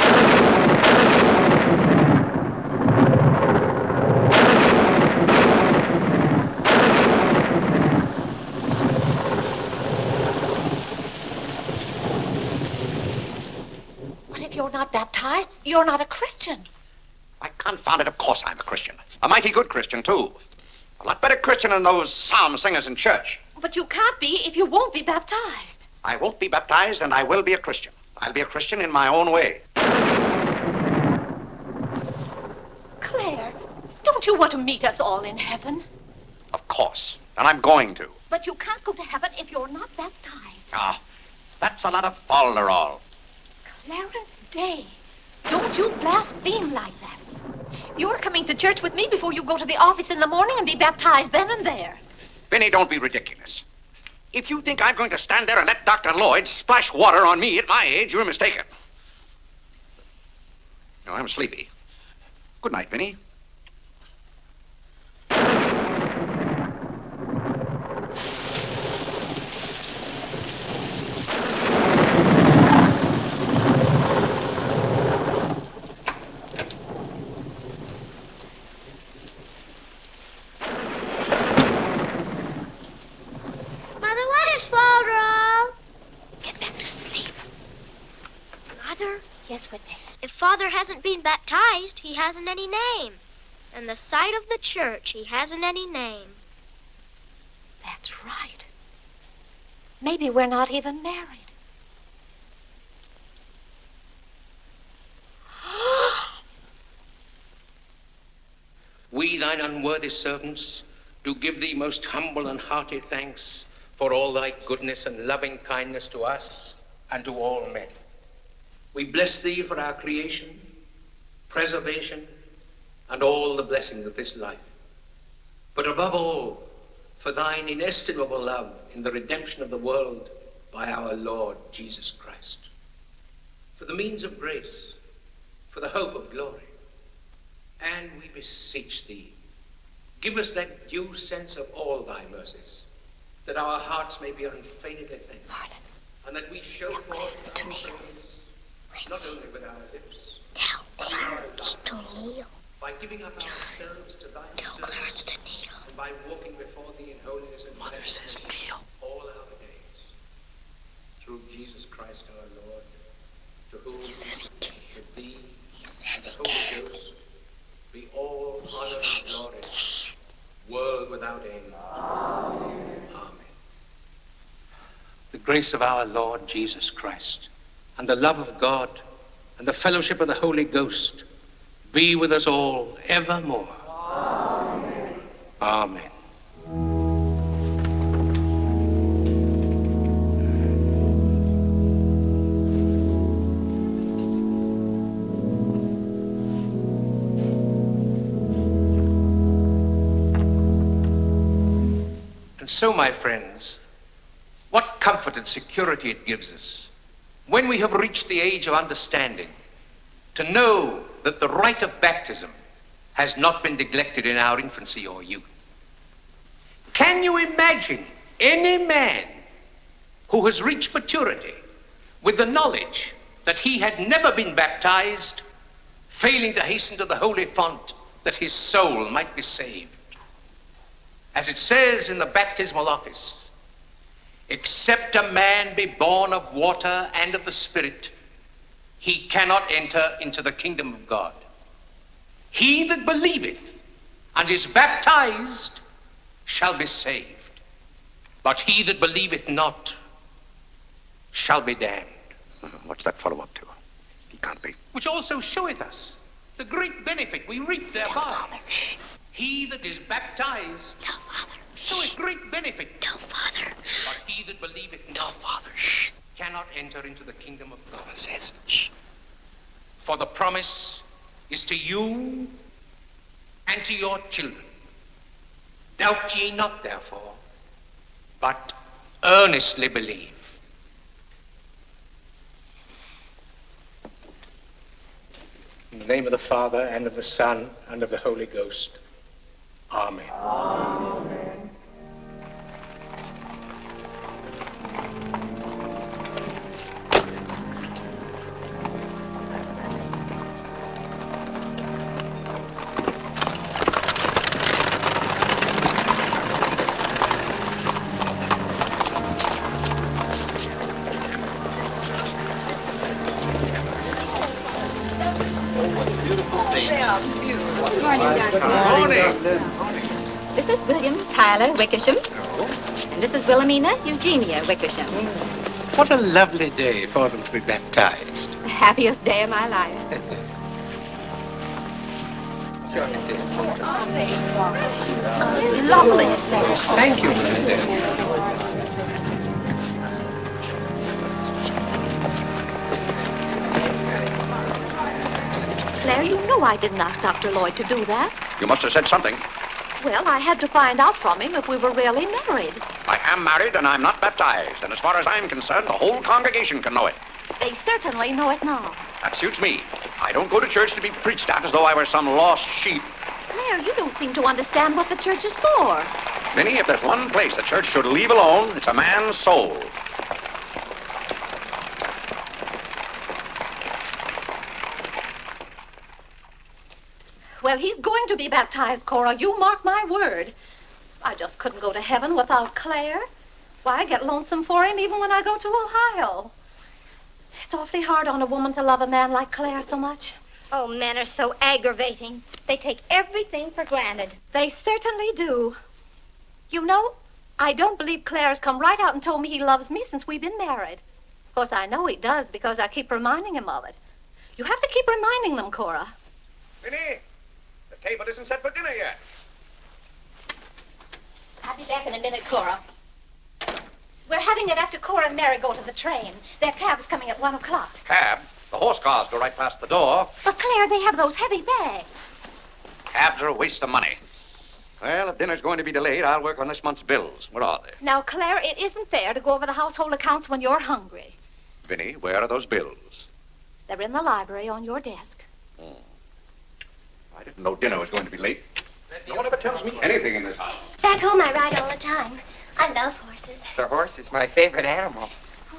But if you're not baptized, you're not a Christian. Why, confound it, of course I'm a Christian. A mighty good Christian, too. A lot better Christian than those psalm singers in church. But you can't be if you won't be baptized. I won't be baptized, and I will be a Christian. I'll be a Christian in my own way. Claire, don't you want to meet us all in heaven? Of course, and I'm going to. But you can't go to heaven if you're not baptized. Ah, that's a lot of falderall. Clarence Day, don't you blaspheme like that. You're coming to church with me before you go to the office in the morning and be baptized then and there. Benny, don't be ridiculous. If you think I'm going to stand there and let Dr. Lloyd splash water on me at my age, you're mistaken. No, I'm sleepy. Good night, Vinny. Yes, Whitney. If Father hasn't been baptized, he hasn't any name. In the sight of the church, he hasn't any name. That's right. Maybe we're not even married. We, thine unworthy servants, do give thee most humble and hearty thanks for all thy goodness and loving kindness to us and to all men. We bless thee for our creation, preservation, and all the blessings of this life. But above all, for thine inestimable love in the redemption of the world by our Lord Jesus Christ. For the means of grace, for the hope of glory. And we beseech thee, give us that due sense of all thy mercies, that our hearts may be unfeignedly thankful, and that we show forth thy praise, not only with our lips, but with our tongue, by giving up ourselves to thy service, and by walking before thee in holiness and sanctity all our days. Through Jesus Christ our Lord, to whom, with thee, and the Holy Ghost, be all honor and glory, world without end. Amen. Amen. The grace of our Lord Jesus Christ, and the love of God, and the fellowship of the Holy Ghost be with us all evermore. Amen. Amen. And so, my friends, what comfort and security it gives us when we have reached the age of understanding, to know that the rite of baptism has not been neglected in our infancy or youth. Can you imagine any man who has reached maturity with the knowledge that he had never been baptized, failing to hasten to the holy font that his soul might be saved? As it says in the baptismal office, except a man be born of water and of the Spirit, he cannot enter into the kingdom of God. He that believeth and is baptized shall be saved, but he that believeth not shall be damned. What's that fellow up to? He can't be. Which also showeth us the great benefit we reap thereby. Father, shh. He that is baptized showeth great benefit. Tell Father. But he that believeth not, Father, cannot enter into the kingdom of God. Father says, shh. For the promise is to you and to your children. Doubt ye not, therefore, but earnestly believe. In the name of the Father, and of the Son, and of the Holy Ghost. Amen. This is William Tyler Wickersham. And this is Wilhelmina Eugenia Wickersham. What a lovely day for them to be baptized. The happiest day of my life. Sure it is. Lovely, sir. Thank you, Mrs. Dale. Claire, you know I didn't ask Dr. Lloyd to do that. You must have said something. Well, I had to find out from him if we were really married. I am married and I'm not baptized. And as far as I'm concerned, the whole congregation can know it. They certainly know it now. That suits me. I don't go to church to be preached at as though I were some lost sheep. Claire, you don't seem to understand what the church is for. Minnie, if there's one place the church should leave alone, it's a man's soul. Well, he's going to be baptized, Cora. You mark my word. I just couldn't go to heaven without Claire. Why, I get lonesome for him even when I go to Ohio. It's awfully hard on a woman to love a man like Claire so much. Oh, men are so aggravating. They take everything for granted. They certainly do. You know, I don't believe Claire has come right out and told me he loves me since we've been married. Of course, I know he does because I keep reminding him of it. You have to keep reminding them, Cora. Minnie, the table isn't set for dinner yet. I'll be back in a minute, Cora. We're having it after Cora and Mary go to the train. Their cab's coming at 1 o'clock. Cab? The horse cars go right past the door. But, Claire, they have those heavy bags. Cabs are a waste of money. Well, if dinner's going to be delayed, I'll work on this month's bills. Where are they? Now, Claire, it isn't fair to go over the household accounts when you're hungry. Vinny, where are those bills? They're in the library on your desk. I didn't know dinner was going to be late. No one ever tells me anything in this house. Back home, I ride all the time. I love horses. The horse is my favorite animal.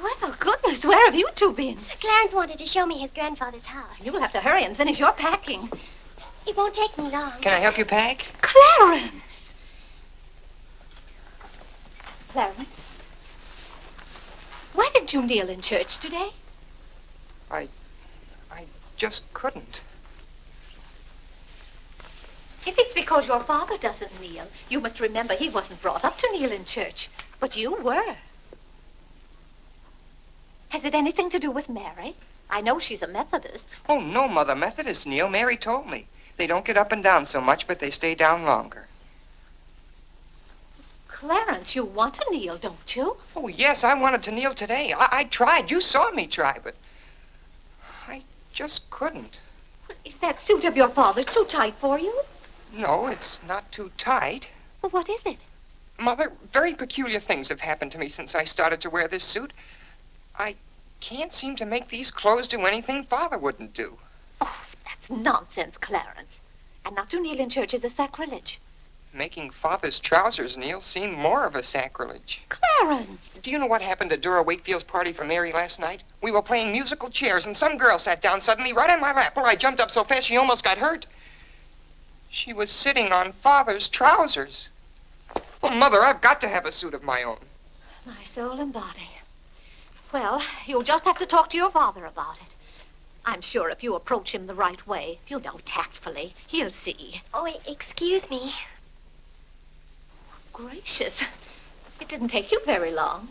Well, goodness, where have you two been? Clarence wanted to show me his grandfather's house. You'll have to hurry and finish your packing. It won't take me long. Can I help you pack? Clarence! Clarence? Why did you kneel in church today? I just couldn't. If it's because your father doesn't kneel, you must remember he wasn't brought up to kneel in church. But you were. Has it anything to do with Mary? I know she's a Methodist. Oh, no, Mother. Methodists kneel. Mary told me. They don't get up and down so much, but they stay down longer. Clarence, you want to kneel, don't you? Oh, yes, I wanted to kneel today. I tried. You saw me try, but I just couldn't. Is that suit of your father's too tight for you? No, it's not too tight. Well, what is it? Mother, very peculiar things have happened to me since I started to wear this suit. I can't seem to make these clothes do anything Father wouldn't do. Oh, that's nonsense, Clarence. And not to kneel in church is a sacrilege. Making Father's trousers kneel seemed more of a sacrilege. Clarence! Do you know what happened at Dora Wakefield's party for Mary last night? We were playing musical chairs, and some girl sat down suddenly right on my lap. Well, I jumped up so fast she almost got hurt. She was sitting on Father's trousers. Well, Mother, I've got to have a suit of my own. My soul and body. Well, you'll just have to talk to your father about it. I'm sure if you approach him the right way, you know, tactfully, he'll see. Oh, excuse me. Gracious. It didn't take you very long.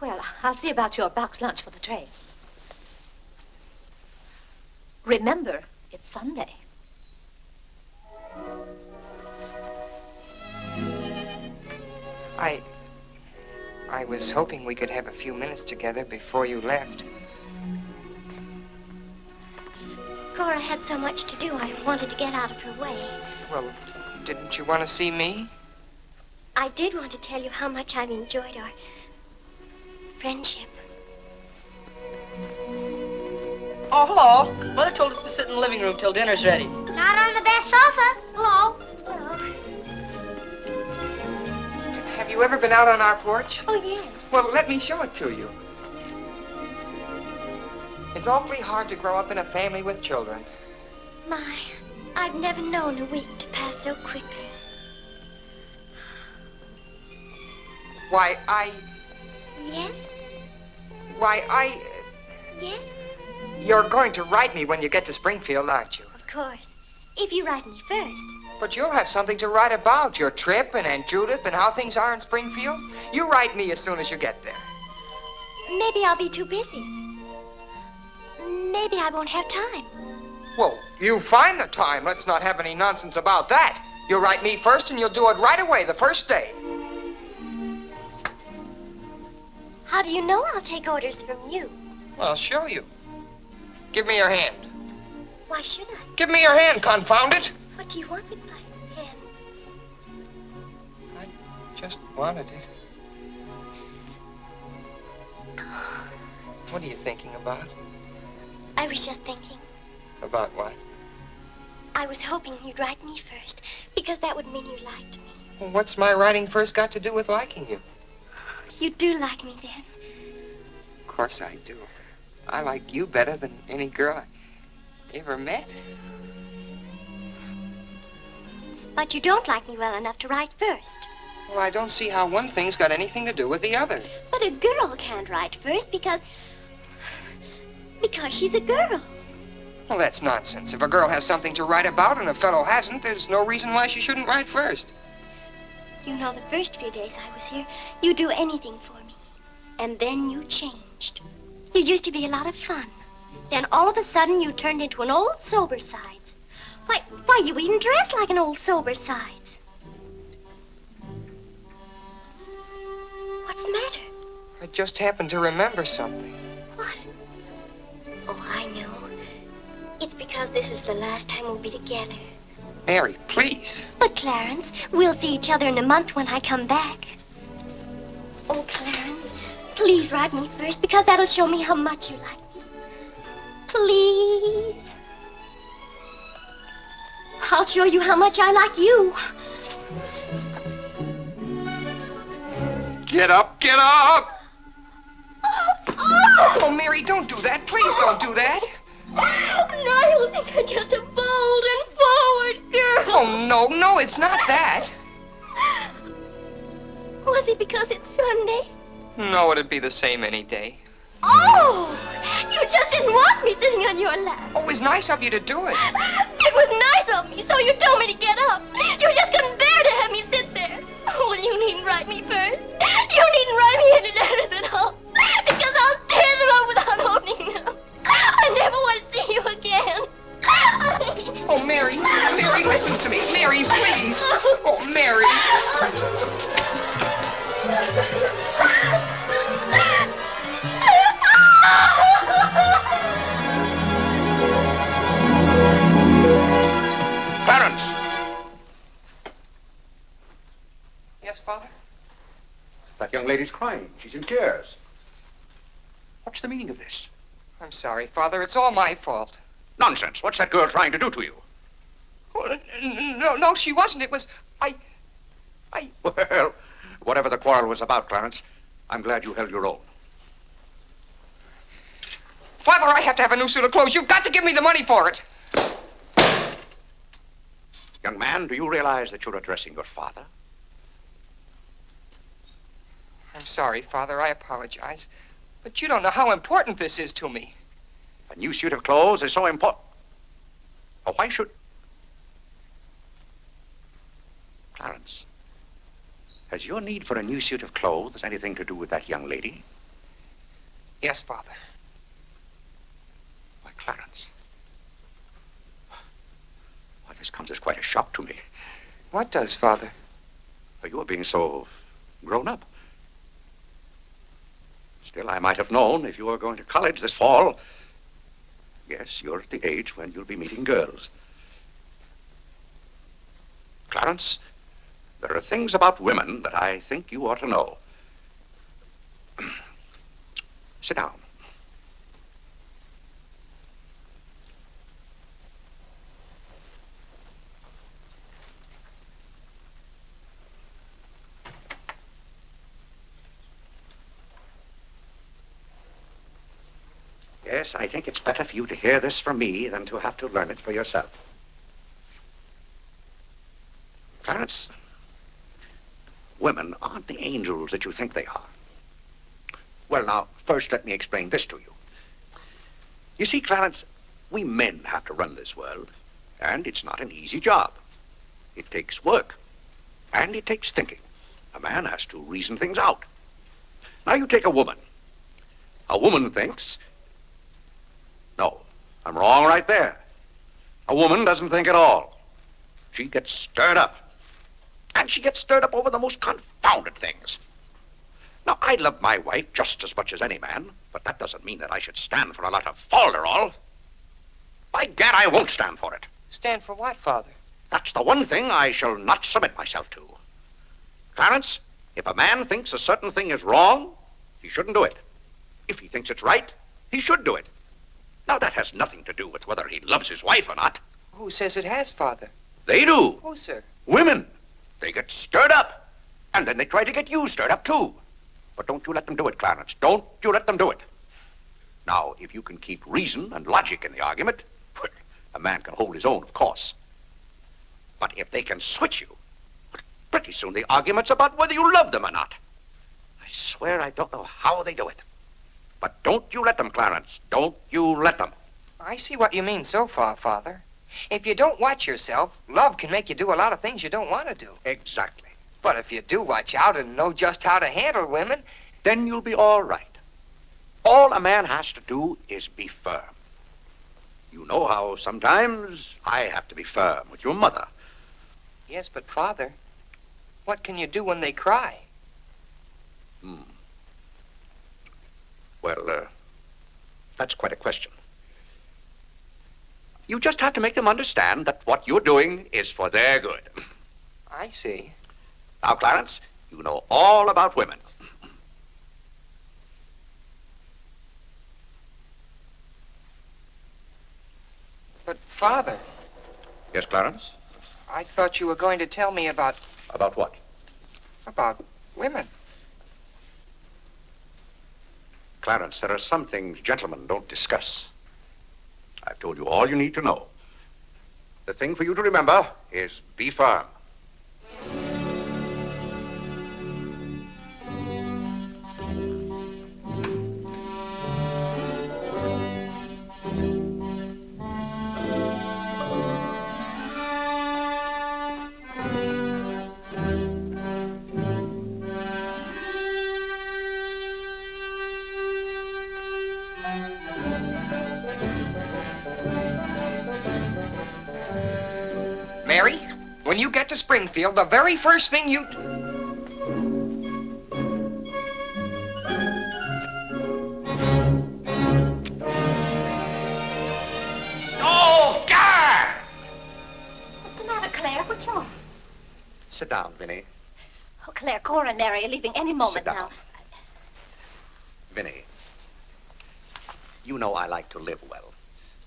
Well, I'll see about your box lunch for the train. Remember, it's Sunday. I was hoping we could have a few minutes together before you left. Cora had so much to do, I wanted to get out of her way. Well, didn't you want to see me? I did want to tell you how much I've enjoyed our friendship. Oh, hello. Mother told us to sit in the living room till dinner's ready. Now Not on the best sofa. Hello. Have you ever been out on our porch? Oh, yes. Well, let me show it to you. It's awfully hard to grow up in a family with children. My, I've never known a week to pass so quickly. Why, Yes? Yes? You're going to write me when you get to Springfield, aren't you? Of course. If you write me first. But you'll have something to write about, your trip and Aunt Judith and how things are in Springfield. You write me as soon as you get there. Maybe I'll be too busy. Maybe I won't have time. Well, you find the time. Let's not have any nonsense about that. You'll write me first and you'll do it right away, the first day. How do you know I'll take orders from you? Well, I'll show you. Give me your hand. Why should I? Give me your hand, confound it. What do you want with my hand? I just wanted it. What are you thinking about? I was just thinking. About what? I was hoping you'd write me first, because that would mean you liked me. Well, what's my writing first got to do with liking you? You do like me then. Of course I do. I like you better than any girl I ever met. But you don't like me well enough to write first. Well, I don't see how one thing's got anything to do with the other. But a girl can't write first because she's a girl. Well, that's nonsense. If a girl has something to write about and a fellow hasn't, there's no reason why she shouldn't write first. You know, the first few days I was here, you'd do anything for me. And then you changed. You used to be a lot of fun. Then all of a sudden you turned into an old sober sides. Why, you even dress like an old sober sides. What's the matter? I just happened to remember something. What? Oh, I know. It's because this is the last time we'll be together. Mary, please. But, Clarence, we'll see each other in a month when I come back. Oh, Clarence, please write me first, because that'll show me how much you like me. Please. I'll show you how much I like you. Get up, get up! Oh, Mary, don't do that. Please don't do that. Now you'll think I'm just a bold and forward girl. Oh, no, it's not that. Was it because it's Sunday? No, it'd be the same any day. Oh! You just didn't want me sitting on your lap. Oh, it was nice of you to do it. It was nice of me, so you told me to get up. You just couldn't bear to have me sit there. Well, you needn't write me first. You needn't write me any letters at all, because I'll tear them up without opening them. I never want to see you again. Oh, Mary, listen to me. Mary, please. Oh, Mary. Clarence! Yes, Father? That young lady's crying. She's in tears. What's the meaning of this? I'm sorry, Father. It's all my fault. Nonsense. What's that girl trying to do to you? Oh, no, she wasn't. It was... Well, whatever the quarrel was about, Clarence, I'm glad you held your own. Father, I have to have a new suit of clothes. You've got to give me the money for it. Young man, do you realize that you're addressing your father? I'm sorry, Father. I apologize. But you don't know how important this is to me. A new suit of clothes is so important. Oh, why should... Clarence, has your need for a new suit of clothes anything to do with that young lady? Yes, Father. Why, Clarence. Why, this comes as quite a shock to me. What does, Father? For your being so grown up. Still, I might have known if you were going to college this fall. Yes, you're at the age when you'll be meeting girls. Clarence, there are things about women that I think you ought to know. Sit down. Yes, I think it's better for you to hear this from me than to have to learn it for yourself. Clarence, women aren't the angels that you think they are. Well, now, first let me explain this to you. You see, Clarence, we men have to run this world, and it's not an easy job. It takes work, and it takes thinking. A man has to reason things out. Now, you take a woman. A woman thinks... No, I'm wrong right there. A woman doesn't think at all. She gets stirred up. And she gets stirred up over the most confounded things. Now, I love my wife just as much as any man, but that doesn't mean that I should stand for a lot of falderall. By gad, I won't stand for it. Stand for what, Father? That's the one thing I shall not submit myself to. Clarence, if a man thinks a certain thing is wrong, he shouldn't do it. If he thinks it's right, he should do it. Now, that has nothing to do with whether he loves his wife or not. Who says it has, Father? They do. Who, sir? Women. They get stirred up. And then they try to get you stirred up, too. But don't you let them do it, Clarence. Don't you let them do it. Now, if you can keep reason and logic in the argument, well, a man can hold his own, of course. But if they can switch you, pretty soon the argument's about whether you love them or not. I swear I don't know how they do it. But don't you let them, Clarence. Don't you let them. I see what you mean so far, Father. If you don't watch yourself, love can make you do a lot of things you don't want to do. Exactly. But if you do watch out and know just how to handle women, then you'll be all right. All a man has to do is be firm. You know how sometimes I have to be firm with your mother. Yes, but Father, what can you do when they cry? Well, that's quite a question. You just have to make them understand that what you're doing is for their good. I see. Now, Clarence, you know all about women. But, Father... Yes, Clarence? I thought you were going to tell me about... About what? About women. Clarence, there are some things gentlemen don't discuss. I've told you all you need to know. The thing for you to remember is be firm. Mary, when you get to Springfield, the very first thing you... Oh, God! What's the matter, Claire? What's wrong? Sit down, Vinny. Oh, Claire, Cora and Mary are leaving any moment Sit down. now. Vinny, you know I like to live well,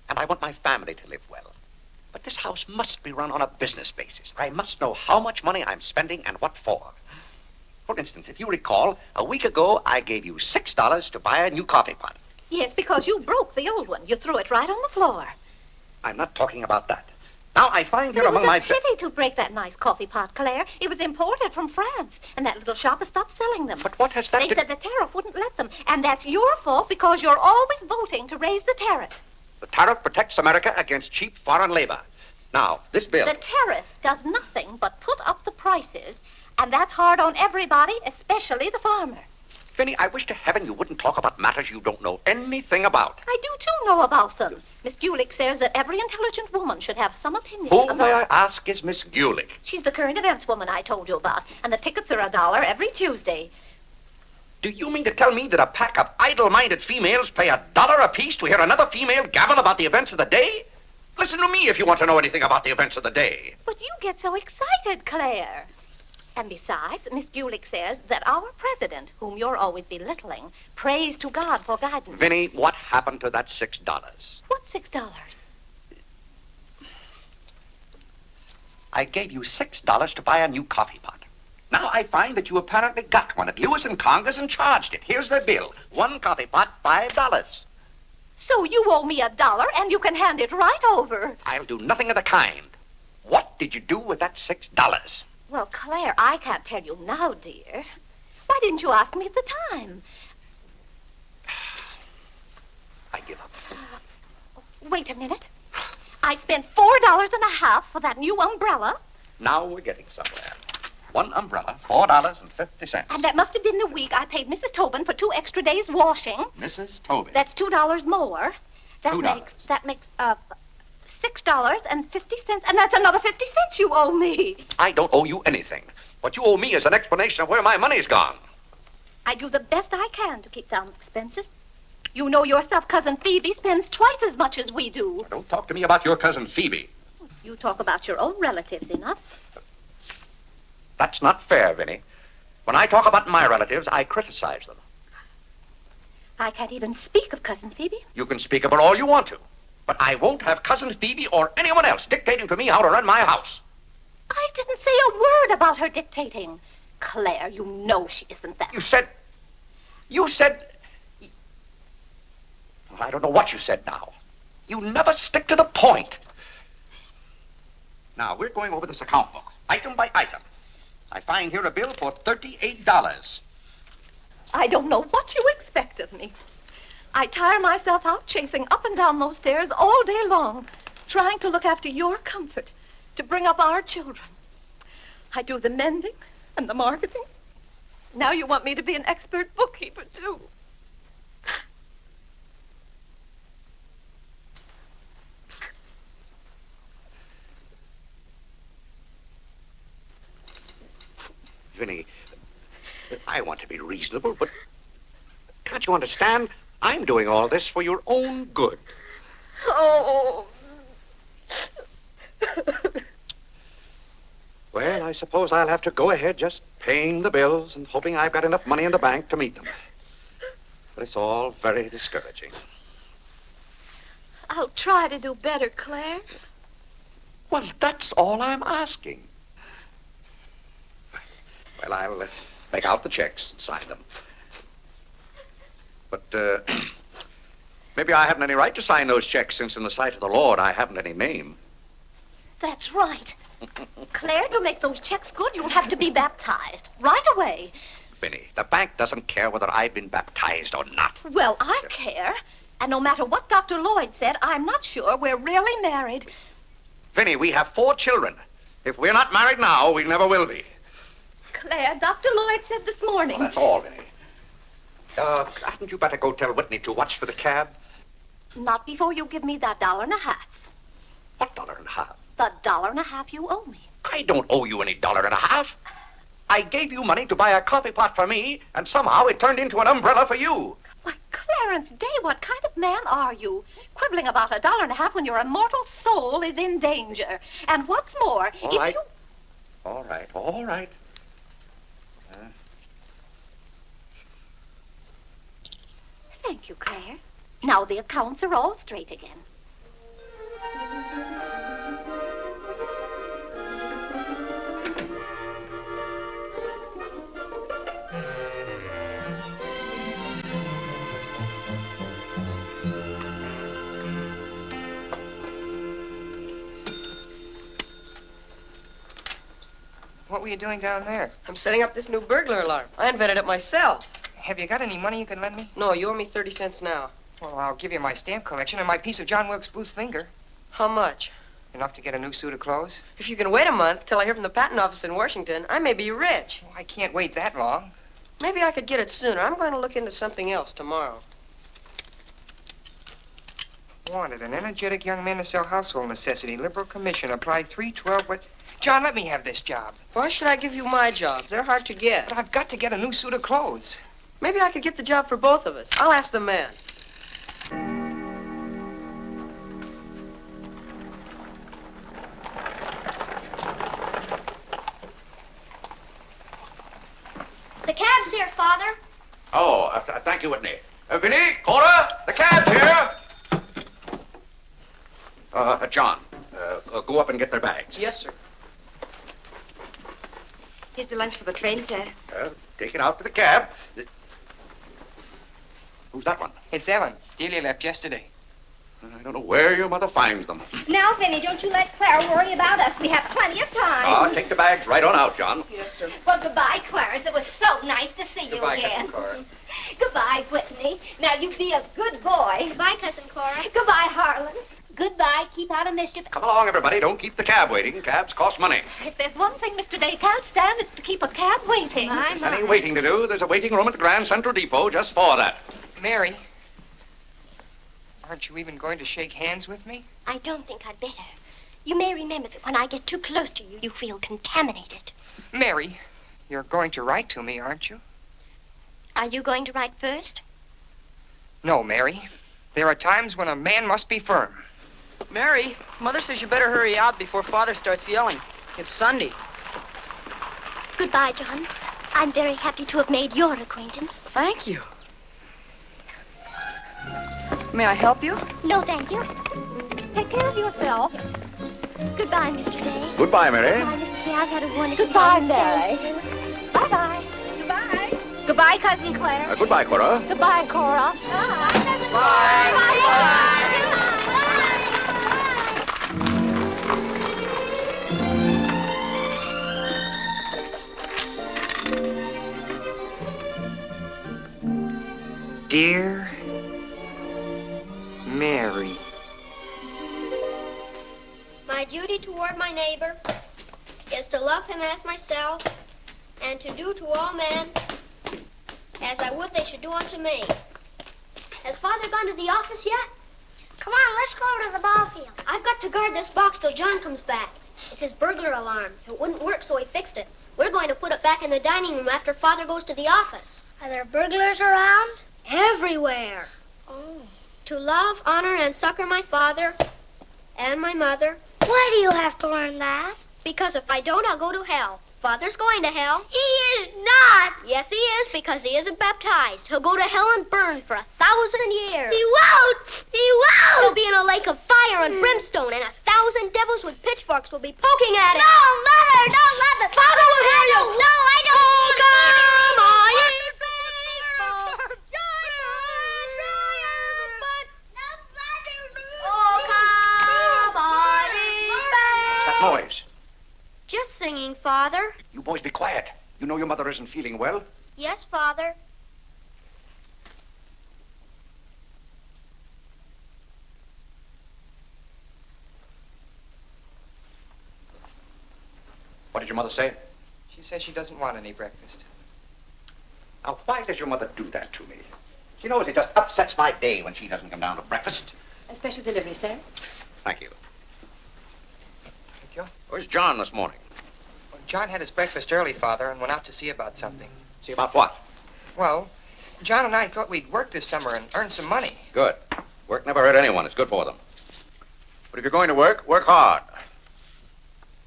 and I want my family to live well. But this house must be run on a business basis. I must know how much money I'm spending and what for. For instance, if you recall, a week ago, I gave you $6 to buy a new coffee pot. Yes, because you broke the old one. You threw it right on the floor. I'm not talking about that. Now, I find here It among was my... a pity to break that nice coffee pot, Claire. It was imported from France, and that little shop has stopped selling them. But what has that They to... said the tariff wouldn't let them, and that's your fault because you're always voting to raise the tariff. The tariff protects America against cheap foreign labor. Now, this bill... The tariff does nothing but put up the prices, and that's hard on everybody, especially the farmer. Vinny, I wish to heaven you wouldn't talk about matters you don't know anything about. I do, too, know about them. Miss Gulick says that every intelligent woman should have some opinion Who, about... may I ask, is Miss Gulick? She's the current events woman I told you about, and the tickets are $1 every Tuesday. Do you mean to tell me that a pack of idle-minded females pay $1 apiece to hear another female gabble about the events of the day? Listen to me if you want to know anything about the events of the day. But you get so excited, Claire. And besides, Miss Gulick says that our president, whom you're always belittling, prays to God for guidance. Vinny, what happened to that $6? What $6? I gave you $6 to buy a new coffee pot. Now I find that you apparently got one at Lewis and Conger's and charged it. Here's the bill. One coffee pot, $5. So you owe me $1 and you can hand it right over. I'll do nothing of the kind. What did you do with that $6? Well, Claire, I can't tell you now, dear. Why didn't you ask me at the time? I give up. Wait a minute. I spent $4.50 for that new umbrella. Now we're getting somewhere. One umbrella, $4.50. And that must have been the week I paid Mrs. Tobin for 2 extra days washing. Mrs. Tobin. That's $2 more. $2. That makes $6.50, and that's another 50 cents you owe me. I don't owe you anything. What you owe me is an explanation of where my money's gone. I do the best I can to keep down expenses. You know yourself, Cousin Phoebe spends twice as much as we do. Don't talk to me about your cousin Phoebe. You talk about your own relatives enough. That's not fair, Vinny. When I talk about my relatives, I criticize them. I can't even speak of Cousin Phoebe. You can speak about all you want to. But I won't have Cousin Phoebe or anyone else dictating to me how to run my house. I didn't say a word about her dictating. Claire, you know she isn't that. You said... Well, I don't know what you said now. You never stick to the point. Now, we're going over this account book, item by item. I find here a bill for $38. I don't know what you expect of me. I tire myself out chasing up and down those stairs all day long, trying to look after your comfort, to bring up our children. I do the mending and the marketing. Now you want me to be an expert bookkeeper, too. Vinny, I want to be reasonable, but can't you understand? I'm doing all this for your own good. Oh. Well, I suppose I'll have to go ahead just paying the bills and hoping I've got enough money in the bank to meet them. But it's all very discouraging. I'll try to do better, Claire. Well, that's all I'm asking. Well, I'll make out the checks and sign them. But maybe I haven't any right to sign those checks since in the sight of the Lord I haven't any name. That's right. Claire, to make those checks good, you'll have to be baptized right away. Vinny, the bank doesn't care whether I've been baptized or not. Well, I care. And no matter what Dr. Lloyd said, I'm not sure we're really married. Vinny, we have 4 children. If we're not married now, we never will be. Claire, Dr. Lloyd said this morning. Well, that's all, Vinny. Hadn't you better go tell Whitney to watch for the cab? Not before you give me that $1.50. What $1.50? The $1.50 you owe me. I don't owe you any $1.50. I gave you money to buy a coffee pot for me, and somehow it turned into an umbrella for you. Why, Clarence Day, what kind of man are you? Quibbling about $1.50 when your immortal soul is in danger. And what's more, All right. Thank you, Claire. Now the accounts are all straight again. What were you doing down there? I'm setting up this new burglar alarm. I invented it myself. Have you got any money you can lend me? No, you owe me 30 cents now. Well, I'll give you my stamp collection and my piece of John Wilkes Booth's finger. How much? Enough to get a new suit of clothes? If you can wait a month till I hear from the patent office in Washington, I may be rich. Well, I can't wait that long. Maybe I could get it sooner. I'm going to look into something else tomorrow. Wanted, an energetic young man to sell household necessity. Liberal commission. Apply 312 with... John, let me have this job. Why should I give you my jobs? They're hard to get. But I've got to get a new suit of clothes. Maybe I could get the job for both of us. I'll ask the man. The cab's here, Father. Oh, thank you, Whitney. Vinny, Cora, the cab's here. John, go up and get their bags. Yes, sir. Here's the lunch for the train, sir. Take it out to the cab. Who's that one? It's Ellen. Delia left yesterday. I don't know where your mother finds them. Now, Vinny, don't you let Clara worry about us. We have plenty of time. Take the bags right on out, John. Yes, sir. Well, goodbye, Clarence. It was so nice to see you Goodbye, again. Cousin Cora. Goodbye, Whitney. Now, you be a good boy. Goodbye, Cousin Cora. Goodbye, Harlan. Goodbye. Keep out of mischief. Come along, everybody. Don't keep the cab waiting. Cabs cost money. If there's one thing Mr. Day can't stand, it's to keep a cab waiting. There's any waiting to do. There's a waiting room at the Grand Central Depot just for that. Mary, aren't you even going to shake hands with me? I don't think I'd better. You may remember that when I get too close to you, you feel contaminated. Mary, you're going to write to me, aren't you? Are you going to write first? No, Mary. There are times when a man must be firm. Mary, Mother says you better hurry out before Father starts yelling. It's Sunday. Goodbye, John. I'm very happy to have made your acquaintance. Thank you. May I help you? No, thank you. Take care of yourself. Goodbye, Mr. Day. Goodbye, Mary. Goodbye, Mrs. Day. I've had a wonderful Goodbye, time. Mary. Thank you. Bye-bye. Goodbye. Goodbye, Cousin Claire. Goodbye, Cora. Goodbye, Cora. Bye, Cousin Bye. Bye. Dear Mary. My duty toward my neighbor is to love him as myself and to do to all men as I would they should do unto me. Has Father gone to the office yet? Come on, let's go over to the ball field. I've got to guard this box till John comes back. It's his burglar alarm. It wouldn't work, so he fixed it. We're going to put it back in the dining room after Father goes to the office. Are there burglars around? Everywhere. Oh. To love, honor, and succor my father and my mother. Why do you have to learn that? Because if I don't, I'll go to hell. Father's going to hell. He is not. Yes, he is, because he isn't baptized. He'll go to hell and burn for 1,000 years. He won't. He won't. He'll be in a lake of fire and brimstone, and 1,000 devils with pitchforks will be poking at him. No, Mother, don't let me. Father will hear you. No, I don't. Oh, come on, you That noise. Just singing, Father. You boys be quiet. You know your mother isn't feeling well. Yes, Father. What did your mother say? She says she doesn't want any breakfast. Now, why does your mother do that to me? She knows it just upsets my day when she doesn't come down to breakfast. A special delivery, sir. Thank you. Thank you. Where's John this morning? Well, John had his breakfast early, Father, and went out to see about something. See about what? Well, John and I thought we'd work this summer and earn some money. Good. Work never hurt anyone. It's good for them. But if you're going to work, work hard.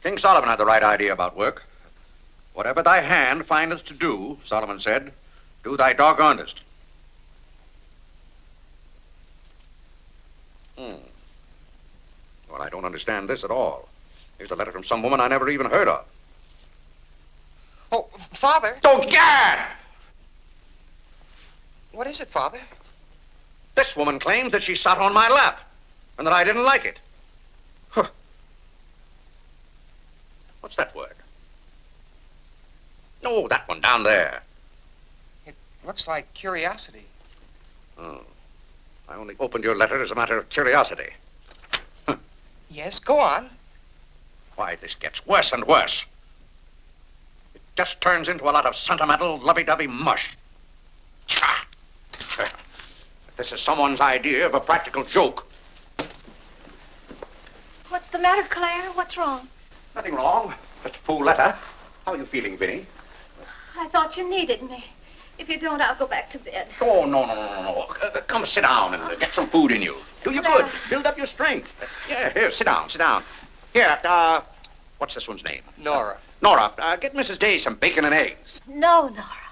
King Solomon had the right idea about work. Whatever thy hand findeth to do, Solomon said, do thy doggonedest. Well, I don't understand this at all. Here's a letter from some woman I never even heard of. Oh, Father. Oh, Gad! What is it, Father? This woman claims that she sat on my lap and that I didn't like it. Huh. What's that word? No, that one down there. It looks like curiosity. Oh. I only opened your letter as a matter of curiosity. Yes, go on. Why, this gets worse and worse. It just turns into a lot of sentimental, lovey-dovey mush. Tcha! This is someone's idea of a practical joke. What's the matter, Claire? What's wrong? Nothing wrong. Just a fool letter. How are you feeling, Vinny? I thought you needed me. If you don't, I'll go back to bed. Oh, no. Come sit down and get some food in you. Do you good. Build up your strength. Yeah, here, sit down. Here, what's this one's name? Nora. Nora, get Mrs. Day some bacon and eggs. No, Nora.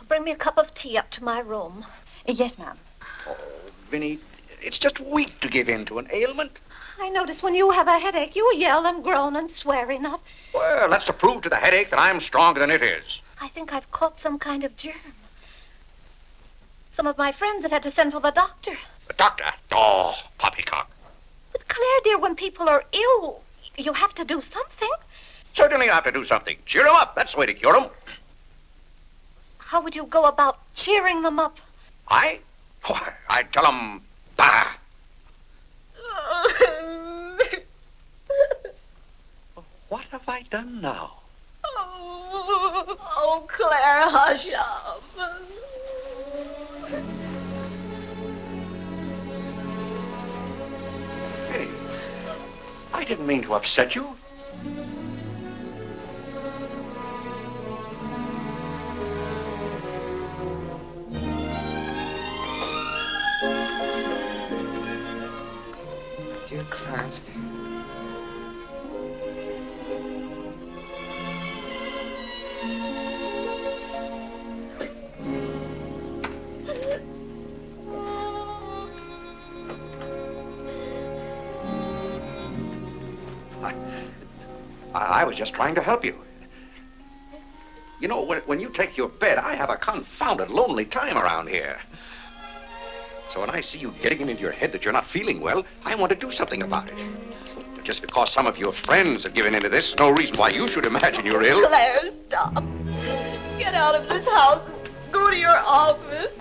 Bring me a cup of tea up to my room. Yes, ma'am. Oh, Vinny, it's just weak to give in to an ailment. I notice when you have a headache, you yell and groan and swear enough. Well, that's to prove to the headache that I'm stronger than it is. I think I've caught some kind of germ. Some of my friends have had to send for the doctor. The doctor? Oh, poppycock. But Claire, dear, when people are ill, you have to do something. Certainly I have to do something. Cheer them up. That's the way to cure them. How would you go about cheering them up? I'd tell them, bah. What have I done now? Oh, Claire, hush up. Hey, I didn't mean to upset you. Dear Clarence. I was just trying to help you. You know, when you take your bed, I have a confounded lonely time around here. So when I see you getting it into your head that you're not feeling well, I want to do something about it. But just because some of your friends have given into this, no reason why you should imagine you're ill. Claire, stop. Get out of this house and go to your office.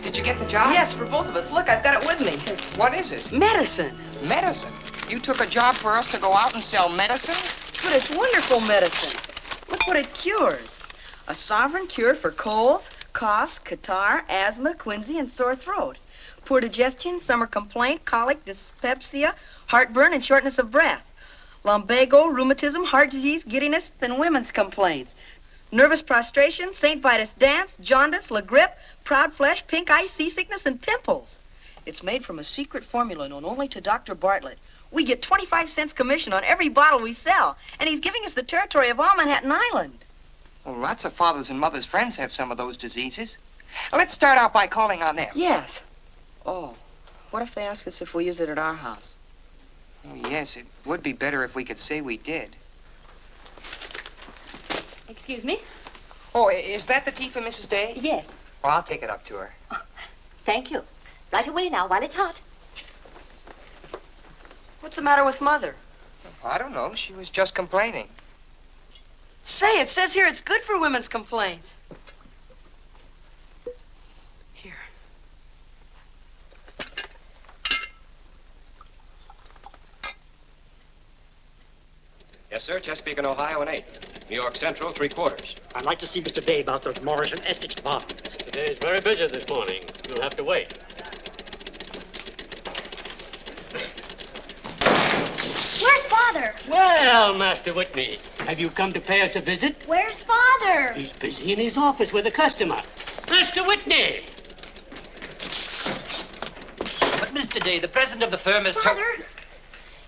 Did you get the job? Yes, for both of us. Look, I've got it with me. What is it? Medicine. Medicine? You took a job for us to go out and sell medicine? But it's wonderful medicine. Look what it cures. A sovereign cure for colds, coughs, catarrh, asthma, quinsy, and sore throat. Poor digestion, summer complaint, colic, dyspepsia, heartburn, and shortness of breath. Lumbago, rheumatism, heart disease, giddiness, and women's complaints. Nervous prostration, St. Vitus dance, jaundice, la grippe, proud flesh, pink eye, seasickness, and pimples. It's made from a secret formula known only to Dr. Bartlett. We get 25 cents commission on every bottle we sell, and he's giving us the territory of all Manhattan Island. Well, lots of fathers and mothers' friends have some of those diseases. Let's start out by calling on them. Yes. Oh, what if they ask us if we use it at our house? Oh, yes, it would be better if we could say we did. Excuse me? Oh, is that the tea for Mrs. Day? Yes. Well, I'll take it up to her. Thank you. Right away now, while it's hot. What's the matter with Mother? I don't know. She was just complaining. Say, it says here it's good for women's complaints. Here. Yes, sir. Chesapeake and Ohio, an 8. New York Central, 3/4. I'd like to see Mr. Day about those Morris and Essex bonds. Today's very busy this morning. You'll have to wait. Where's Father? Well, Master Whitney, have you come to pay us a visit? Where's Father? He's busy in his office with a customer. Master Whitney! But, Mr. Day, the president of the firm is... Father,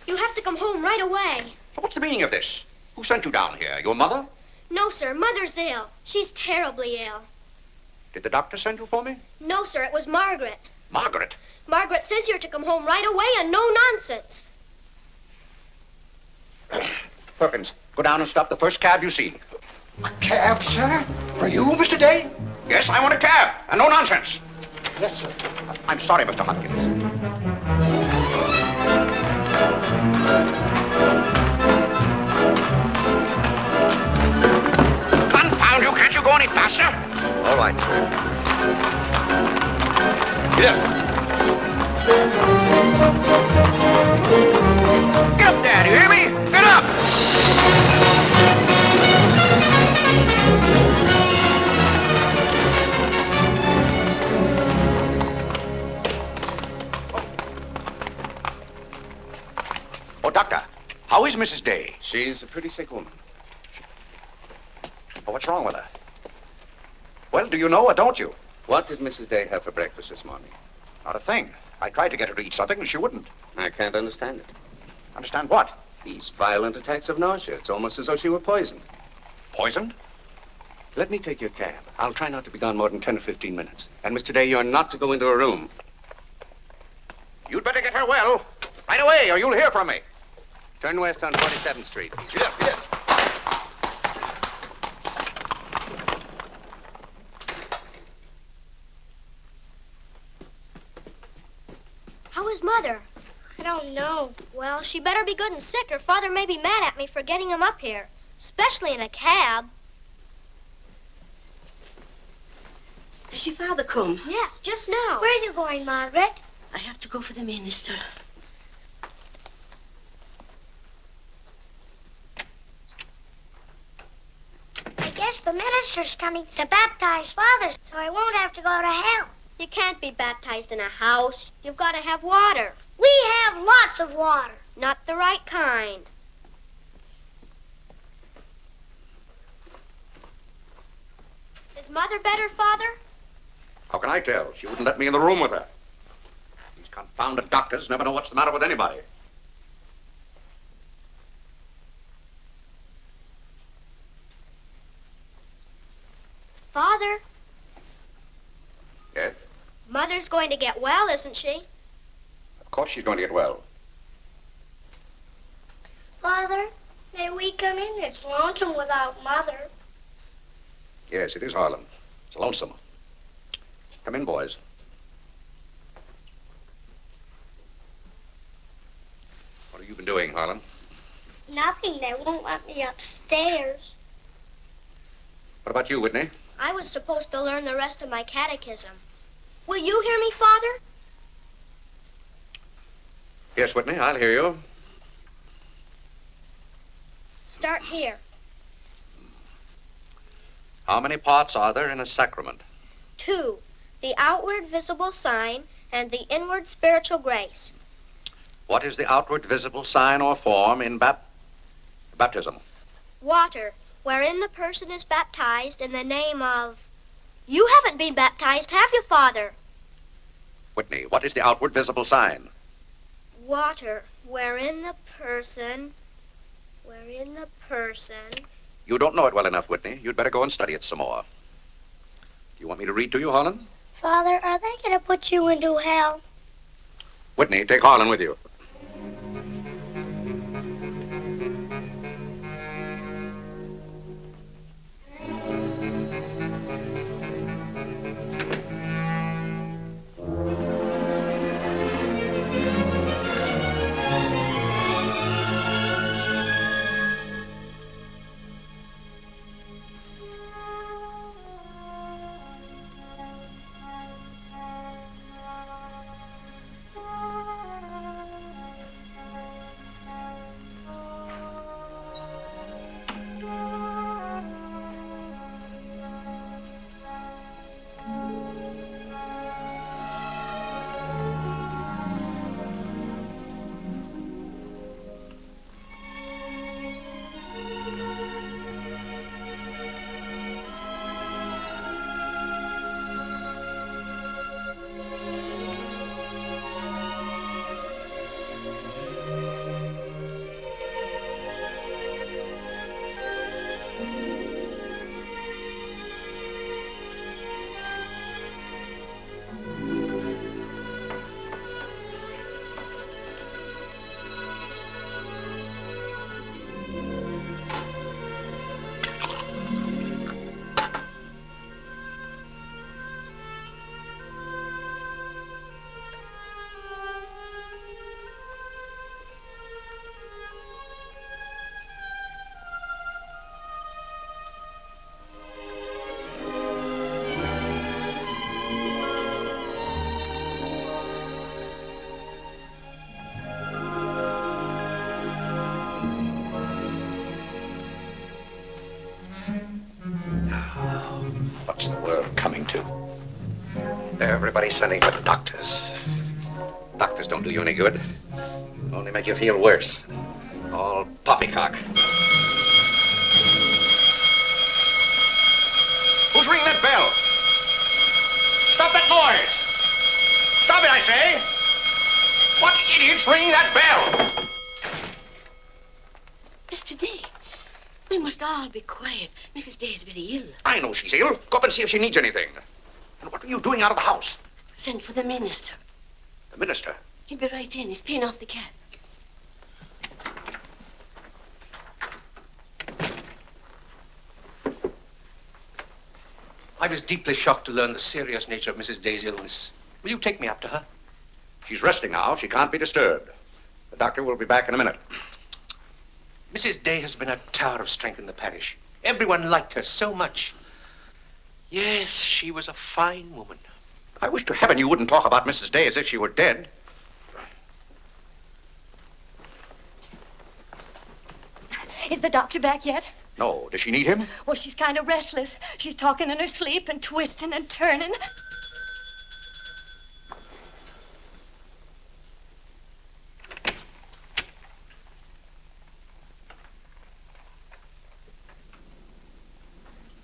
you have to come home right away. What's the meaning of this? Who sent you down here? Your mother? No, sir. Mother's ill. She's terribly ill. Did the doctor send you for me? No, sir. It was Margaret. Margaret? Margaret says you're to come home right away and no nonsense. Perkins, go down and stop the first cab you see. A cab, sir? For you, Mr. Day? Yes, I want a cab, and no nonsense. Yes, sir. I'm sorry, Mr. Hopkins. Confound you, can't you go any faster? All right. Get up. Get up there, do you hear me? Get up! Oh, Doctor, how is Mrs. Day? She's a pretty sick woman. Oh, what's wrong with her? Well, do you know or don't you? What did Mrs. Day have for breakfast this morning? Not a thing. I tried to get her to eat something, and she wouldn't. I can't understand it. Understand what? These violent attacks of nausea. It's almost as though she were poisoned. Poisoned? Let me take your cab. I'll try not to be gone more than 10 or 15 minutes. And, Mr. Day, you're not to go into a room. You'd better get her well. Right away, or you'll hear from me. Turn west on 47th Street. Yes. How is Mother? I don't know. Well, she better be good and sick, or Father may be mad at me for getting him up here. Especially in a cab. Has your father come? Yes, just now. Where are you going, Margaret? I have to go for the minister. I guess the minister's coming to baptize Father, so I won't have to go to hell. You can't be baptized in a house. You've got to have water. We have lots of water. Not the right kind. Is Mother better, Father? How can I tell? She wouldn't let me in the room with her. These confounded doctors never know what's the matter with anybody. Father, Yes? Mother's going to get well, isn't she? Of course she's going to get well. Father, may we come in? It's lonesome without Mother. Yes, it is, Harlan. It's lonesome. Come in, boys. What have you been doing, Harlan? Nothing. They won't let me upstairs. What about you, Whitney? I was supposed to learn the rest of my catechism. Will you hear me, Father? Yes, Whitney, I'll hear you. Start here. How many parts are there in a sacrament? 2, the outward visible sign and the inward spiritual grace. What is the outward visible sign or form in baptism? Water, wherein the person is baptized in the name of... You haven't been baptized, have you, Father? Whitney, what is the outward visible sign? Water, wherein the person... You don't know it well enough, Whitney. You'd better go and study it some more. Do you want me to read to you, Harlan? Father, are they going to put you into hell? Whitney, take Harlan with you. What's the world coming to? Everybody's sending for doctors. Doctors don't do you any good. Only make you feel worse. All poppycock. Who's ringing that bell? Stop that noise! Stop it, I say! What idiot's ringing that bell? Mr. Day. We must all be quiet. Mrs. Day is very ill. I know she's ill. Go up and see if she needs anything. And what are you doing out of the house? Send for the minister. The minister? He'll be right in. He's paying off the cab. I was deeply shocked to learn the serious nature of Mrs. Day's illness. Will you take me up to her? She's resting now. She can't be disturbed. The doctor will be back in a minute. Mrs. Day has been a tower of strength in the parish. Everyone liked her so much. Yes, she was a fine woman. I wish to heaven you wouldn't talk about Mrs. Day as if she were dead. Is the doctor back yet? No. Does she need him? Well, she's kind of restless. She's talking in her sleep and twisting and turning.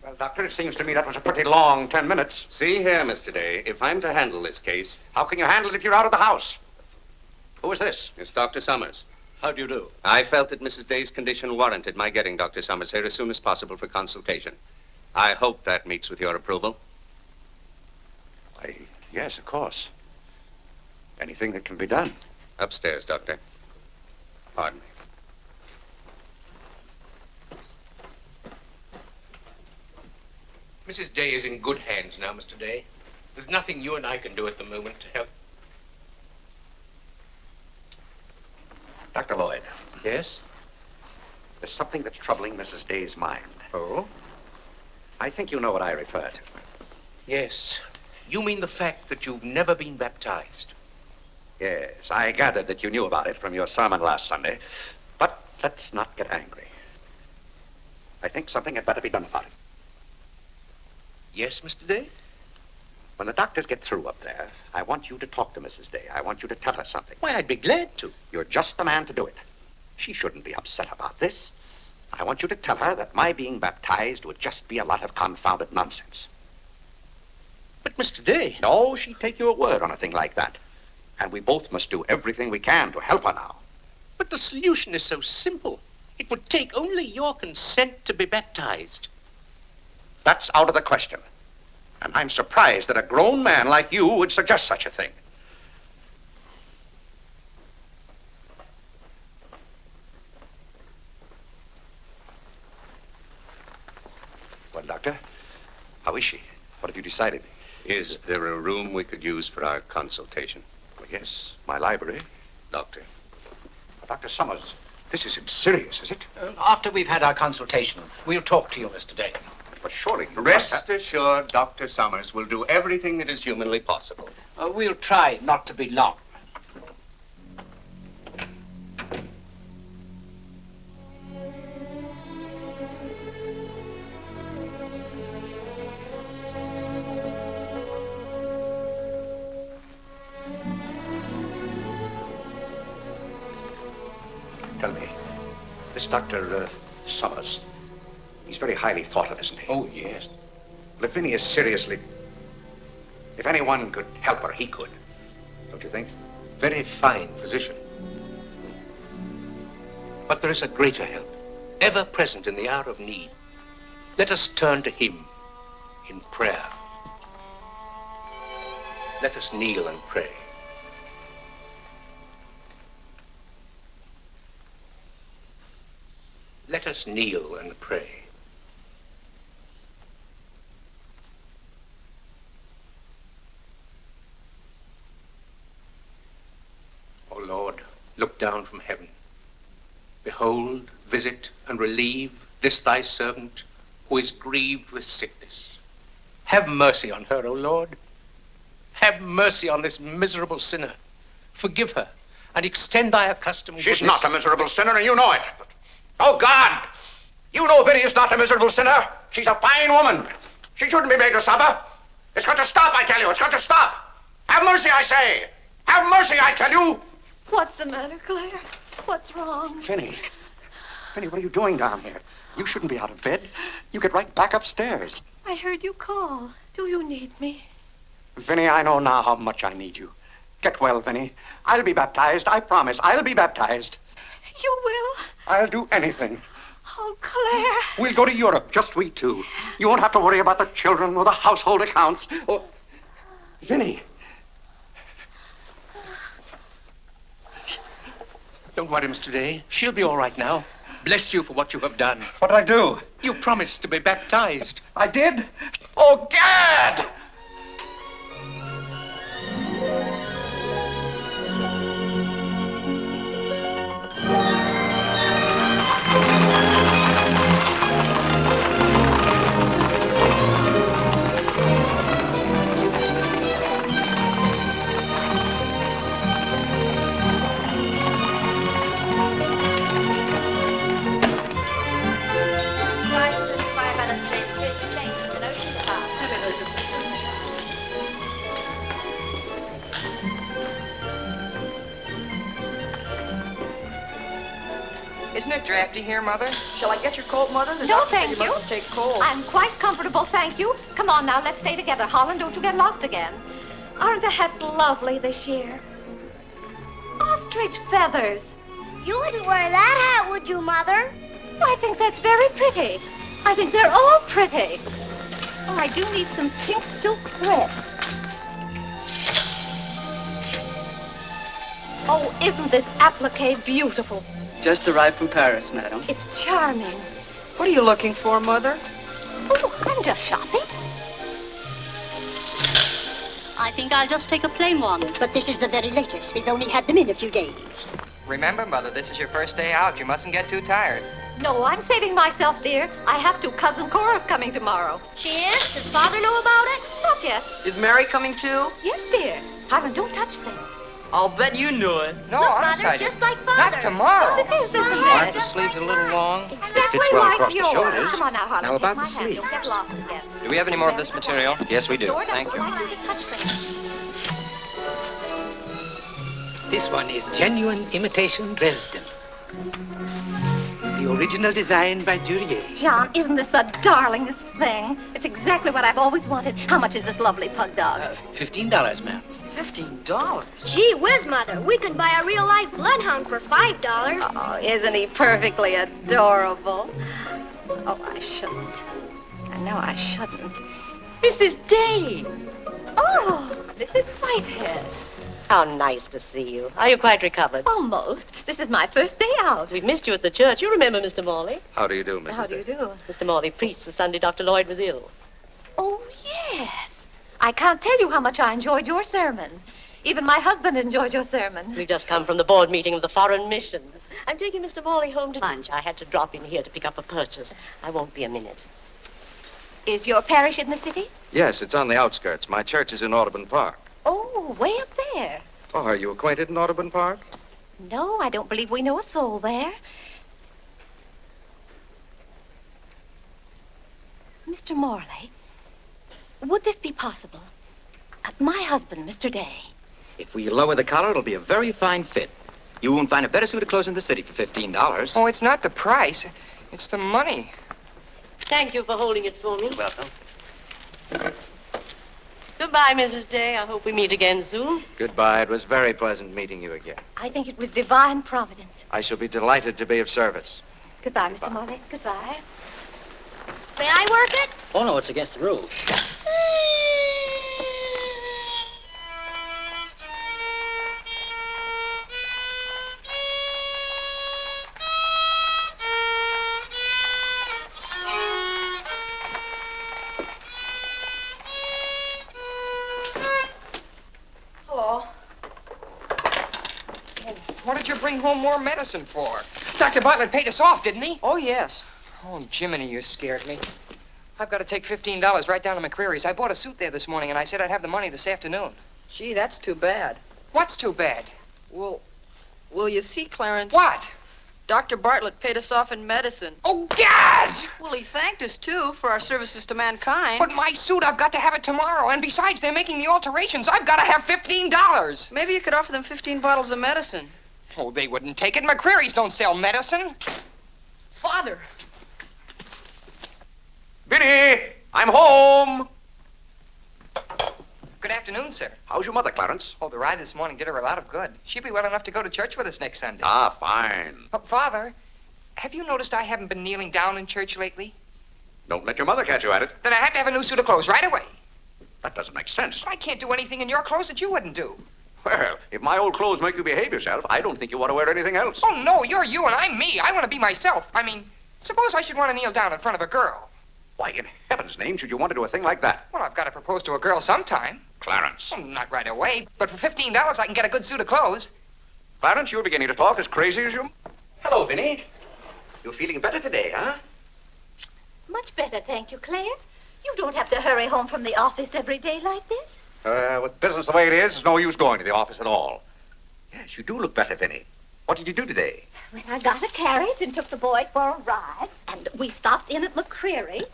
Well, Doctor, it seems to me that was a pretty long 10 minutes. See here, Mr. Day, if I'm to handle this case... How can you handle it if you're out of the house? Who is this? It's Dr. Summers. How do you do? I felt that Mrs. Day's condition warranted my getting Dr. Summers here as soon as possible for consultation. I hope that meets with your approval. Why, yes, of course. Anything that can be done. Upstairs, Doctor. Pardon me. Mrs. Day is in good hands now, Mr. Day. There's nothing you and I can do at the moment to help. Dr. Lloyd. Yes? There's something that's troubling Mrs. Day's mind. Oh? I think you know what I refer to. Yes. You mean the fact that you've never been baptized? Yes, I gathered that you knew about it from your sermon last Sunday. But let's not get angry. I think something had better be done about it. Yes, Mr. Day? When the doctors get through up there, I want you to talk to Mrs. Day. I want you to tell her something. Why, I'd be glad to. You're just the man to do it. She shouldn't be upset about this. I want you to tell her that my being baptized would just be a lot of confounded nonsense. But, Mr. Day... No, she'd take your word on a thing like that. And we both must do everything we can to help her now. But the solution is so simple. It would take only your consent to be baptized. That's out of the question. And I'm surprised that a grown man like you would suggest such a thing. Well, Doctor, how is she? What have you decided? Is there a room we could use for our consultation? Well, yes, my library. Doctor. Dr. Summers, this isn't serious, is it? After we've had our consultation, we'll talk to you, Mr. Day. But surely you Rest assured, Dr. Summers will do everything that is humanly possible. We'll try not to be long. Tell me, this Dr. Summers, he's very highly thought of, isn't he? Oh, yes. Lavinia is seriously... If anyone could help her, he could. Don't you think? Very fine physician. But there is a greater help, ever present in the hour of need. Let us turn to him in prayer. Let us kneel and pray. Let us kneel and pray. O Lord, look down from heaven. Behold, visit, and relieve this thy servant who is grieved with sickness. Have mercy on her, O Lord. Have mercy on this miserable sinner. Forgive her, and extend thy accustomed She's goodness. not a miserable sinner, and you know it. Oh, God! You know Vinny is not a miserable sinner. She's a fine woman. She shouldn't be made to suffer. It's got to stop, I tell you. It's got to stop. Have mercy, I say. Have mercy, I tell you. What's the matter, Claire? What's wrong? Vinny. Vinny, what are you doing down here? You shouldn't be out of bed. You get right back upstairs. I heard you call. Do you need me? Vinny, I know now how much I need you. Get well, Vinny. I'll be baptized. I promise. I'll be baptized. You will? I'll do anything. Oh, Oh, Claire. We'll go to Europe, just we two. You won't have to worry about the children or the household accounts. Or... Vinny. Don't worry, Mr. Day. She'll be all right now. Bless you for what you have done. What did I do? You promised to be baptized. I did? Oh, Gad! Isn't it drafty here, Mother? Shall I get your coat, Mother? The No, doctor said thank you. mustn't take cold. I'm quite comfortable, thank you. Come on now, let's stay together. Holland, don't you get lost again. Aren't the hats lovely this year? Ostrich feathers. You wouldn't wear that hat, would you, Mother? I think that's very pretty. I think they're all pretty. Oh, I do need some pink silk thread. Oh, isn't this applique beautiful? Just arrived from Paris, madam. It's charming. What are you looking for, Mother? Oh, I'm just shopping. I think I'll just take a plain one. But this is the very latest. We've only had them in a few days. Remember, Mother, this is your first day out. You mustn't get too tired. No, I'm saving myself, dear. I have to. Cousin Cora's coming tomorrow. She is? Does Father know about it? Not yet. Is Mary coming too? Yes, dear. Hiram, don't touch things. I'll bet you knew it. No, Look, I'm Mother, excited. just like Father. Not tomorrow. Yes, it is, isn't Aren't it? the sleeves a little long? Exactly Fits well like across the yours. shoulders. Come on now, Harlan. Now take about my the hand. sleeves. Don't get lost again. Do we have any more of this material? Yes, we do. Store, Thank don't you. like you to touch things. This one is genuine imitation Dresden. The original design by Duryea. John, isn't this the darlingest thing? It's exactly what I've always wanted. How much is this lovely pug dog? $15, ma'am. $15? Gee whiz, Mother. We can buy a real-life bloodhound for $5. Oh, isn't he perfectly adorable? Oh, I shouldn't. I know I shouldn't. Mrs. Day. Oh, Mrs. Whitehead. How nice to see you. Are you quite recovered? Almost. This is my first day out. We've missed you at the church. You remember Mr. Morley? How do you do, Mrs. How do you do? Mr. Morley preached the Sunday Dr. Lloyd was ill. Oh, yes. I can't tell you how much I enjoyed your sermon. Even my husband enjoyed your sermon. We've just come from the board meeting of the Foreign Missions. I'm taking Mr. Morley home to lunch. I had to drop in here to pick up a purchase. I won't be a minute. Is your parish in the city? Yes, it's on the outskirts. My church is in Audubon Park. Oh, way up there. Oh, are you acquainted in Audubon Park? No, I don't believe we know a soul there. Mr. Morley, would this be possible? My husband, Mr. Day. If we lower the collar, it'll be a very fine fit. You won't find a better suit of clothes in the city for $15. Oh, it's not the price. It's the money. Thank you for holding it for me. You're welcome. Goodbye, Mrs. Day. I hope we meet again soon. Goodbye. It was very pleasant meeting you again. I think it was divine providence. I shall be delighted to be of service. Goodbye, Mr. Morley. Goodbye. May I work it? Oh, no, it's against the rules. Hello. What did you bring home more medicine for? Dr. Bartlett paid us off, didn't he? Oh, yes. Oh, Jiminy, you scared me. I've got to take $15 right down to McCreary's. I bought a suit there this morning, and I said I'd have the money this afternoon. Gee, that's too bad. What's too bad? Well, you see, Clarence. What? Dr. Bartlett paid us off in medicine. Oh, Gad! Well, he thanked us, too, for our services to mankind. But my suit, I've got to have it tomorrow. And besides, they're making the alterations. I've got to have $15. Maybe you could offer them 15 bottles of medicine. Oh, they wouldn't take it. McCreary's don't sell medicine. Father. Vinny, I'm home. Good afternoon, sir. How's your mother, Clarence? Oh, the ride this morning did her a lot of good. She'll be well enough to go to church with us next Sunday. Ah, fine. But, Father, Have you noticed I haven't been kneeling down in church lately? Don't let your mother catch you at it. Then I have to have a new suit of clothes right away. That doesn't make sense. I can't do anything in your clothes that you wouldn't do. Well, if my old clothes make you behave yourself, I don't think you ought to wear anything else. Oh, no, you're you and I'm me. I want to be myself. I mean, suppose I should want to kneel down in front of a girl. Why, in heaven's name, should you want to do a thing like that? Well, I've got to propose to a girl sometime. Clarence. Well, not right away, but for $15 I can get a good suit of clothes. Clarence, you're beginning to talk as crazy as you... Hello, Vinny. You're feeling better today, huh? Much better, thank you, Claire. You don't have to hurry home from the office every day like this. With business the way it is, there's no use going to the office at all. Yes, you do look better, Vinny. What did you do today? Well, I got a carriage and took the boys for a ride, and we stopped in at McCreary's.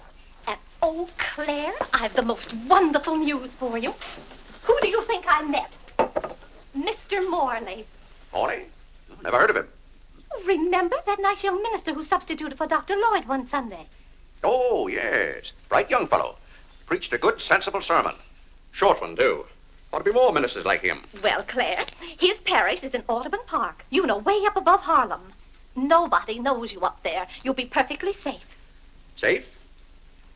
And, oh, Claire, I've the most wonderful news for you. Who do you think I met? Mr. Morley. Morley? Never heard of him. Remember that nice young minister who substituted for Dr. Lloyd one Sunday? Oh, yes. Bright young fellow. Preached a good, sensible sermon. Short one, too. Ought to be more ministers like him. Well, Claire, his parish is in Audubon Park. You know, way up above Harlem. Nobody knows you up there. You'll be perfectly safe. Safe?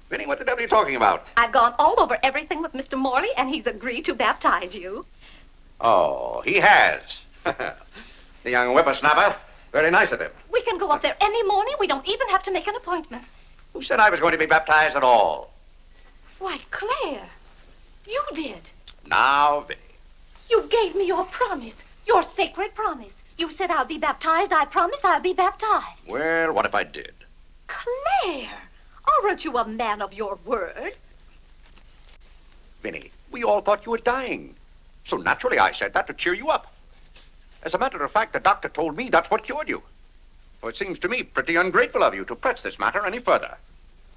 Vinny, what the devil are you talking about? I've gone all over everything with Mr. Morley, and he's agreed to baptize you. Oh, he has. The young whippersnapper. Very nice of him. We can go up there any morning. We don't even have to make an appointment. Who said I was going to be baptized at all? Why, Claire, you did. Now, Vinny. You gave me your promise, your sacred promise. You said I'll be baptized. I promise I'll be baptized. Well, what if I did? Claire, aren't you a man of your word? Vinny, we all thought you were dying. So naturally I said that to cheer you up. As a matter of fact, the doctor told me that's what cured you. Well, it seems to me pretty ungrateful of you to press this matter any further.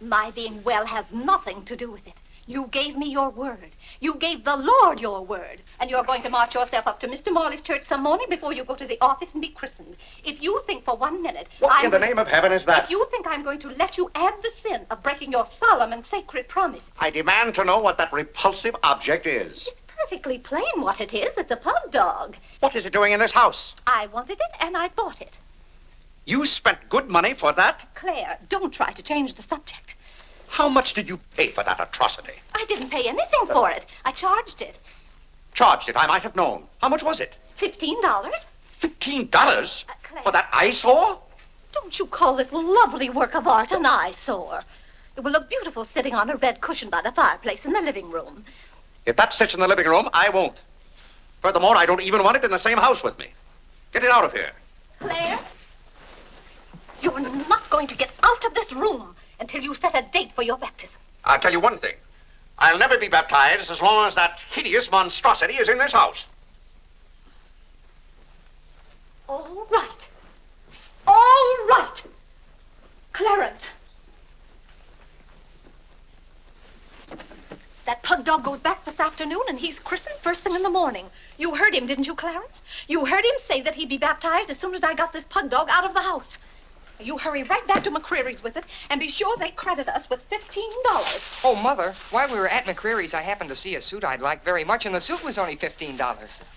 My being well has nothing to do with it. You gave me your word. You gave the Lord your word. And you're going to march yourself up to Mr. Morley's church some morning before you go to the office and be christened. If you think for 1 minute... What in the name of heaven is that? If you think I'm going to let you add the sin of breaking your solemn and sacred promise... I demand to know what that repulsive object is. It's perfectly plain what it is. It's a pug dog. What is it doing in this house? I wanted it and I bought it. You spent good money for that? Claire, don't try to change the subject. How much did you pay for that atrocity? I didn't pay anything for it. I charged it. Charged it? I might have known. How much was it? $15. $15? Claire. For that eyesore? Don't you call this lovely work of art an eyesore? It will look beautiful sitting on a red cushion by the fireplace in the living room. If that sits in the living room, I won't. Furthermore, I don't even want it in the same house with me. Get it out of here. Claire, you're not going to get out of this room until you set a date for your baptism. I'll tell you one thing. I'll never be baptized as long as that hideous monstrosity is in this house. All right. All right. Clarence. That pug dog goes back this afternoon, and he's christened first thing in the morning. You heard him, didn't you, Clarence? You heard him say that he'd be baptized as soon as I got this pug dog out of the house. You hurry right back to McCreary's with it, and be sure they credit us with $15. Oh, Mother, while we were at McCreary's, I happened to see a suit I'd like very much, and the suit was only $15.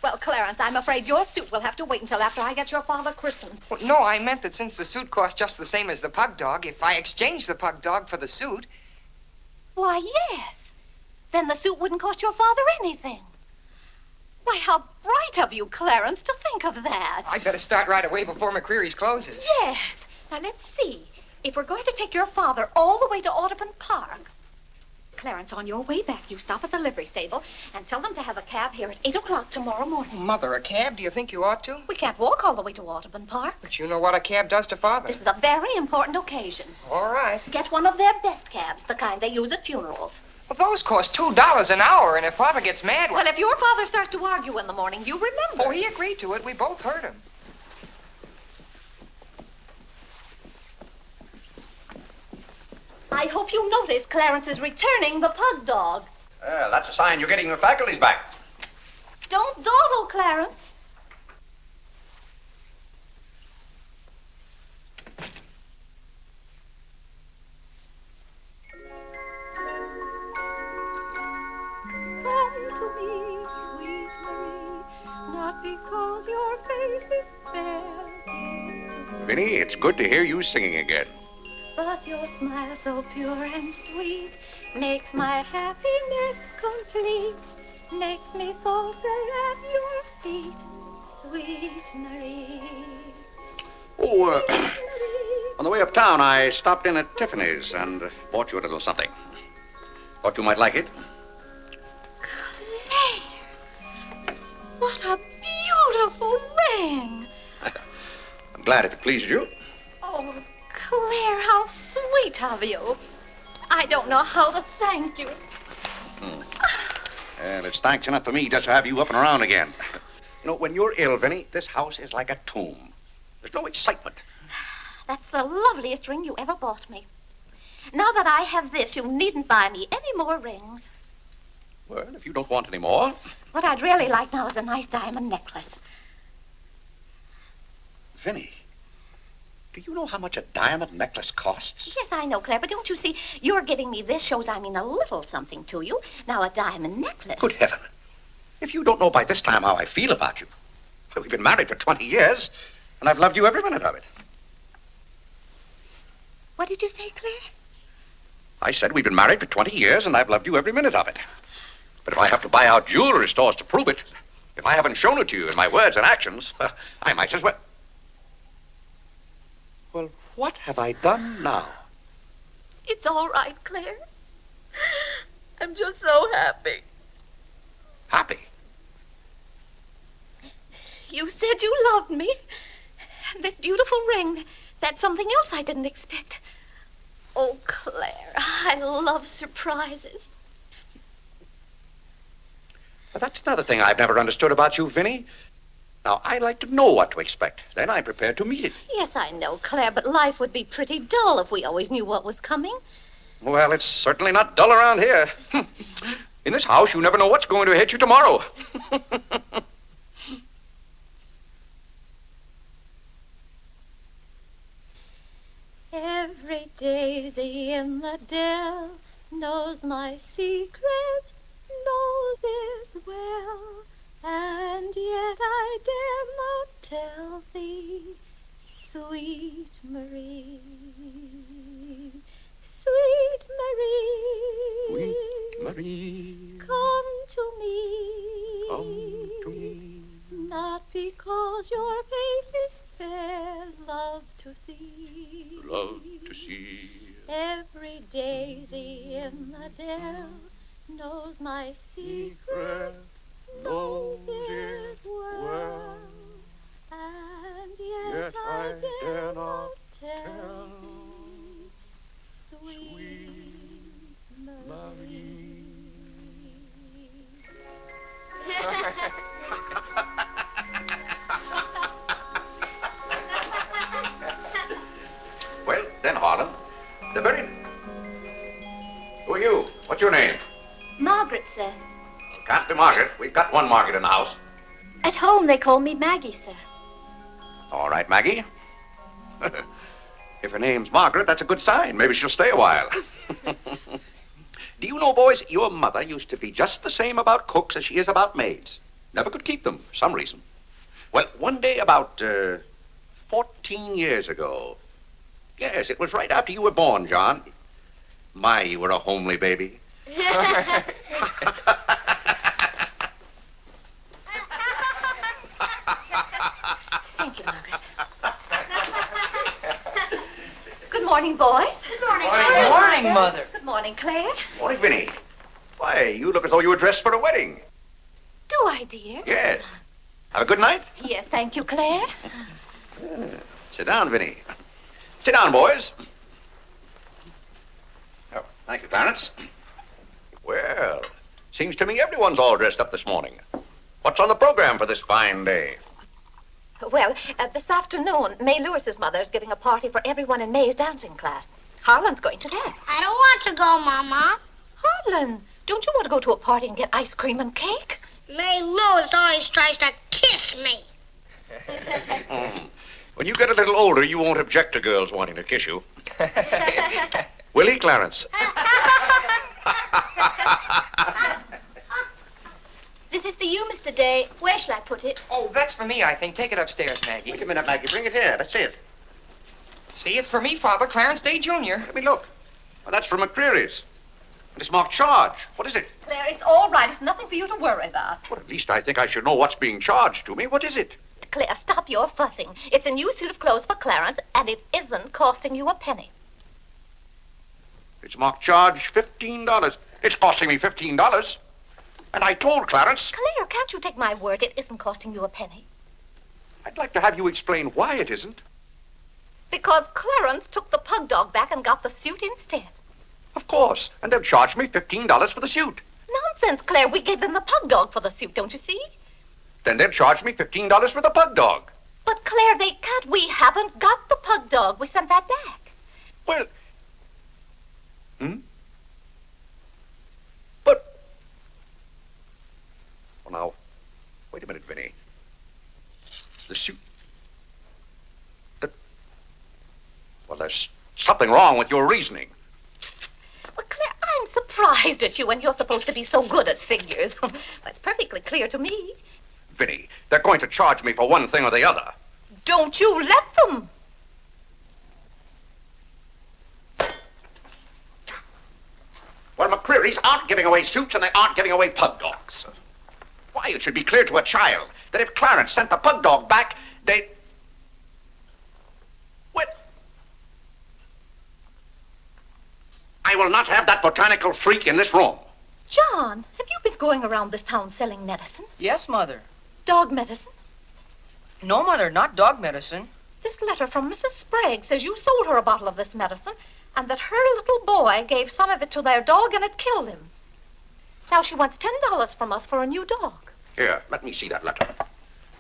Well, Clarence, I'm afraid your suit will have to wait until after I get your father christened. Well, no, I meant that since the suit cost just the same as the pug dog, if I exchanged the pug dog for the suit... Why, yes. Then the suit wouldn't cost your father anything. Why, how bright of you, Clarence, to think of that. I'd better start right away before McCreary's closes. Yes. Now, let's see. If we're going to take your father all the way to Audubon Park... Clarence, on your way back, you stop at the livery stable and tell them to have a cab here at 8 o'clock tomorrow morning. Mother, a cab? Do you think you ought to? We can't walk all the way to Audubon Park. But you know what a cab does to Father. This is a very important occasion. All right. Get one of their best cabs, the kind they use at funerals. Well, those cost $2 an hour, and if Father gets mad... Well, if your father starts to argue in the morning, you remember. Oh, he agreed to it. We both heard him. I hope you notice Clarence is returning the pug dog. Well, that's a sign you're getting your faculties back. Don't dawdle, Clarence. Come to me, sweet Marie, not because your face is fair, dear to see. Vinny, it's good to hear you singing again. But your smile so pure and sweet makes my happiness complete. Makes me falter at your feet, sweet Marie. Oh, on the way uptown, I stopped in at Tiffany's and bought you a little something. Thought you might like it. Claire! What a beautiful ring! I'm glad if it pleases you. Oh, Claire, how sweet of you. I don't know how to thank you. Well, it's thanks enough for me just to have you up and around again. You know, when you're ill, Vinny, this house is like a tomb. There's no excitement. That's the loveliest ring you ever bought me. Now that I have this, you needn't buy me any more rings. Well, if you don't want any more. What I'd really like now is a nice diamond necklace. Vinny, do you know how much a diamond necklace costs? Yes, I know, Claire, but don't you see, you're giving me this shows I mean a little something to you. Now, a diamond necklace. Good heaven. If you don't know by this time how I feel about you. Well, we've been married for 20 years, and I've loved you every minute of it. What did you say, Claire? I said we've been married for 20 years, and I've loved you every minute of it. But if I have to buy out jewelry stores to prove it, if I haven't shown it to you in my words and actions, I might as well... Well, what have I done now? It's all right, Claire. I'm just so happy. Happy? You said you loved me. And that beautiful ring, that's something else I didn't expect. Oh, Claire, I love surprises. Well, that's another thing I've never understood about you, Vinny. Now, I like to know what to expect. Then I'm prepared to meet it. Yes, I know, Claire, but life would be pretty dull if we always knew what was coming. Well, it's certainly not dull around here. In this house, you never know what's going to hit you tomorrow. Every daisy in the dell knows my secret, knows it well, and yet I dare not tell thee, sweet Marie, sweet Marie, Sweet Marie, come to me, not because your face is fair, love to see. Love to see. Every daisy in the dell knows my secret, knows it well, and yet I dare not tell, sweet Marie. Well, then, Harlan, the very... Who are you? What's your name? Margaret, sir. Can't be Margaret. We've got one Margaret in the house. At home, they call me Maggie, sir. All right, Maggie. If her name's Margaret, that's a good sign. Maybe she'll stay a while. Do you know, boys, your mother used to be just the same about cooks as she is about maids. Never could keep them, for some reason. Well, one day about 14 years ago... Yes, it was right after you were born, John. My, you were a homely baby. Thank you, Margaret. Good morning, boys. Good morning, Good morning, Mother. Good morning, Claire. Morning, Vinny. Why, you look as though you were dressed for a wedding. Do I, dear? Yes. Have a good night? Yes, thank you, Claire. Sit down, Vinny. Sit down, boys. Oh, thank you, Clarence. Well, seems to me everyone's all dressed up this morning. What's on the program for this fine day? Well, this afternoon, May Lewis's mother is giving a party for everyone in May's dancing class. Harlan's going to that. I don't want to go, Mama. Harlan, don't you want to go to a party and get ice cream and cake? May Lewis always tries to kiss me. When you get a little older, you won't object to girls wanting to kiss you. Will he, Clarence? This is for you, Mr. Day. Where shall I put it? Oh, that's for me, I think. Take it upstairs, Maggie. Wait a minute, Maggie. Bring it here. Let's see it. See, it's for me, Father, Clarence Day, Jr. Let me look. Well, that's from McCreary's. And it's marked charge. What is it? Claire, it's all right. It's nothing for you to worry about. Well, at least I think I should know what's being charged to me. What is it? Claire, stop your fussing. It's a new suit of clothes for Clarence, and it isn't costing you a penny. It's marked charge $15. It's costing me $15. And I told Clarence... Claire, can't you take my word? It isn't costing you a penny. I'd like to have you explain why it isn't. Because Clarence took the pug dog back and got the suit instead. Of course. And they'll charge me $15 for the suit. Nonsense, Claire. We gave them the pug dog for the suit, don't you see? Then they'll charge me $15 for the pug dog. But, Claire, they can't. We haven't got the pug dog. We sent that back. Well... But... Well, now, wait a minute, Vinny. The suit... Well, there's something wrong with your reasoning. Well, Claire, I'm surprised at you when you're supposed to be so good at figures. Well, it's perfectly clear to me. Vinny, they're going to charge me for one thing or the other. Don't you let them. Well, McCreary's aren't giving away suits and they aren't giving away pug dogs. Why, it should be clear to a child that if Clarence sent the pug dog back, they'd... What? I will not have that botanical freak in this room. John, have you been going around this town selling medicine? Yes, Mother. Dog medicine? No, Mother, not dog medicine. This letter from Mrs. Sprague says you sold her a bottle of this medicine and that her little boy gave some of it to their dog and it killed him. Now she wants $10 from us for a new dog. Here, let me see that letter.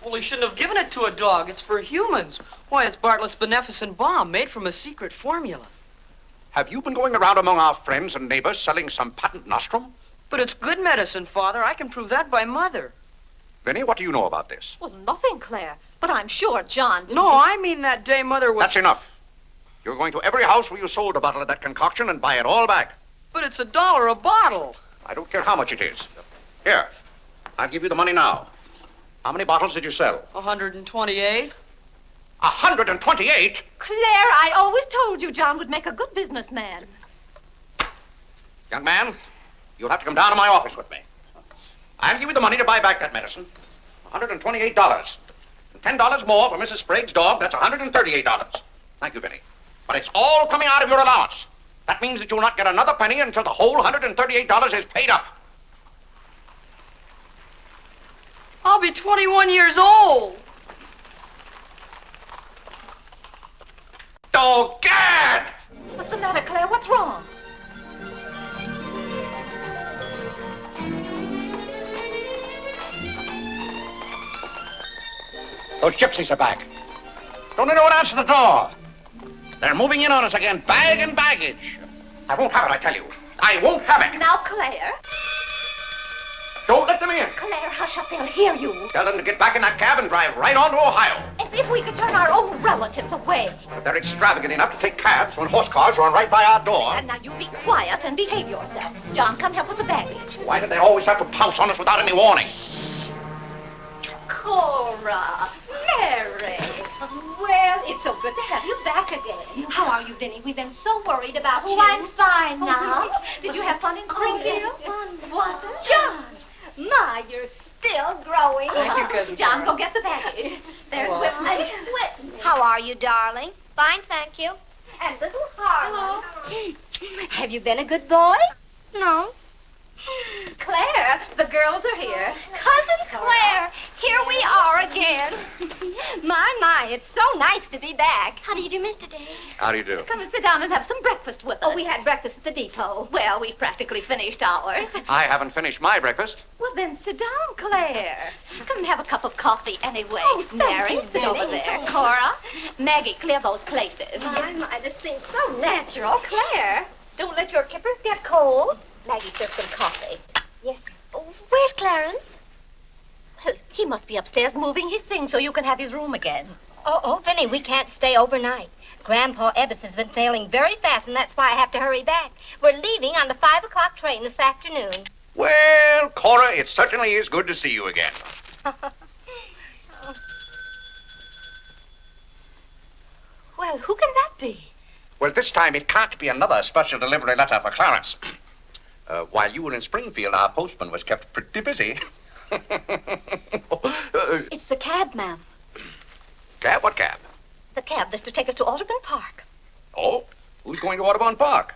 Well, he shouldn't have given it to a dog. It's for humans. Why, it's Bartlett's beneficent balm made from a secret formula. Have you been going around among our friends and neighbors selling some patent nostrum? But it's good medicine, Father. I can prove that by Mother. Vinny, what do you know about this? Well, nothing, Claire. But I'm sure John didn't... No, I mean that day Mother was... That's enough. You're going to every house where you sold a bottle of that concoction and buy it all back. But it's $1 a bottle. I don't care how much it is. Here, I'll give you the money now. How many bottles did you sell? 128. 128? Claire, I always told you John would make a good businessman. Young man, you'll have to come down to my office with me. I'll give you the money to buy back that medicine. $128. And $10 more for Mrs. Sprague's dog. That's $138. Thank you, Vinny. But it's all coming out of your allowance. That means that you'll not get another penny until the whole $138 is paid up. I'll be 21 years old. Oh, Gad! What's the matter, Claire? What's wrong? Those gypsies are back. Don't anyone answer the door. They're moving in on us again, bag and baggage. I won't have it, I tell you. I won't have it. Now, Claire. Don't let them in. Claire, hush up. They'll hear you. Tell them to get back in that cab and drive right on to Ohio. As if we could turn our own relatives away. But they're extravagant enough to take cabs when horse cars run right by our door. And now you be quiet and behave yourself. John, come help with the baggage. Why do they always have to pounce on us without any warning? Cora, Mary. Well, it's so good to have you back again. How are you, Vinny? We've been so worried about you. Oh, I'm fine now. Did you have fun in Springfield? Was it? John, my, you're still growing. Thank you, Cousin John, Cora. go get the baggage. There's Hello. Whitney. How are you, darling? Fine, thank you. And little Harlan. Hello. Have you been a good boy? No. Claire, the girls are here. Cousin Claire, here we are again. My, it's so nice to be back. How do you do, Mr. Day? How do you do? Come and sit down and have some breakfast with us. Oh, we had breakfast at the depot. Well, we've practically finished ours. I haven't finished my breakfast. Well, then sit down, Claire. Come and have a cup of coffee anyway. Oh, thank Mary, you, sit Vinny. over there. Cora, Maggie, clear those places. My, this seems so natural. Claire, don't let your kippers get cold. Maggie, serve some coffee. Yes. Where's Clarence? Well, he must be upstairs moving his things so you can have his room again. Oh, Vinny, we can't stay overnight. Grandpa Ebbs has been sailing very fast, and that's why I have to hurry back. We're leaving on the 5 o'clock train this afternoon. Well, Cora, it certainly is good to see you again. Well, who can that be? Well, this time it can't be another special delivery letter for Clarence. While you were in Springfield, our postman was kept pretty busy. It's the cab, ma'am. Cab? What cab? The cab that's to take us to Audubon Park. Oh? Who's going to Audubon Park?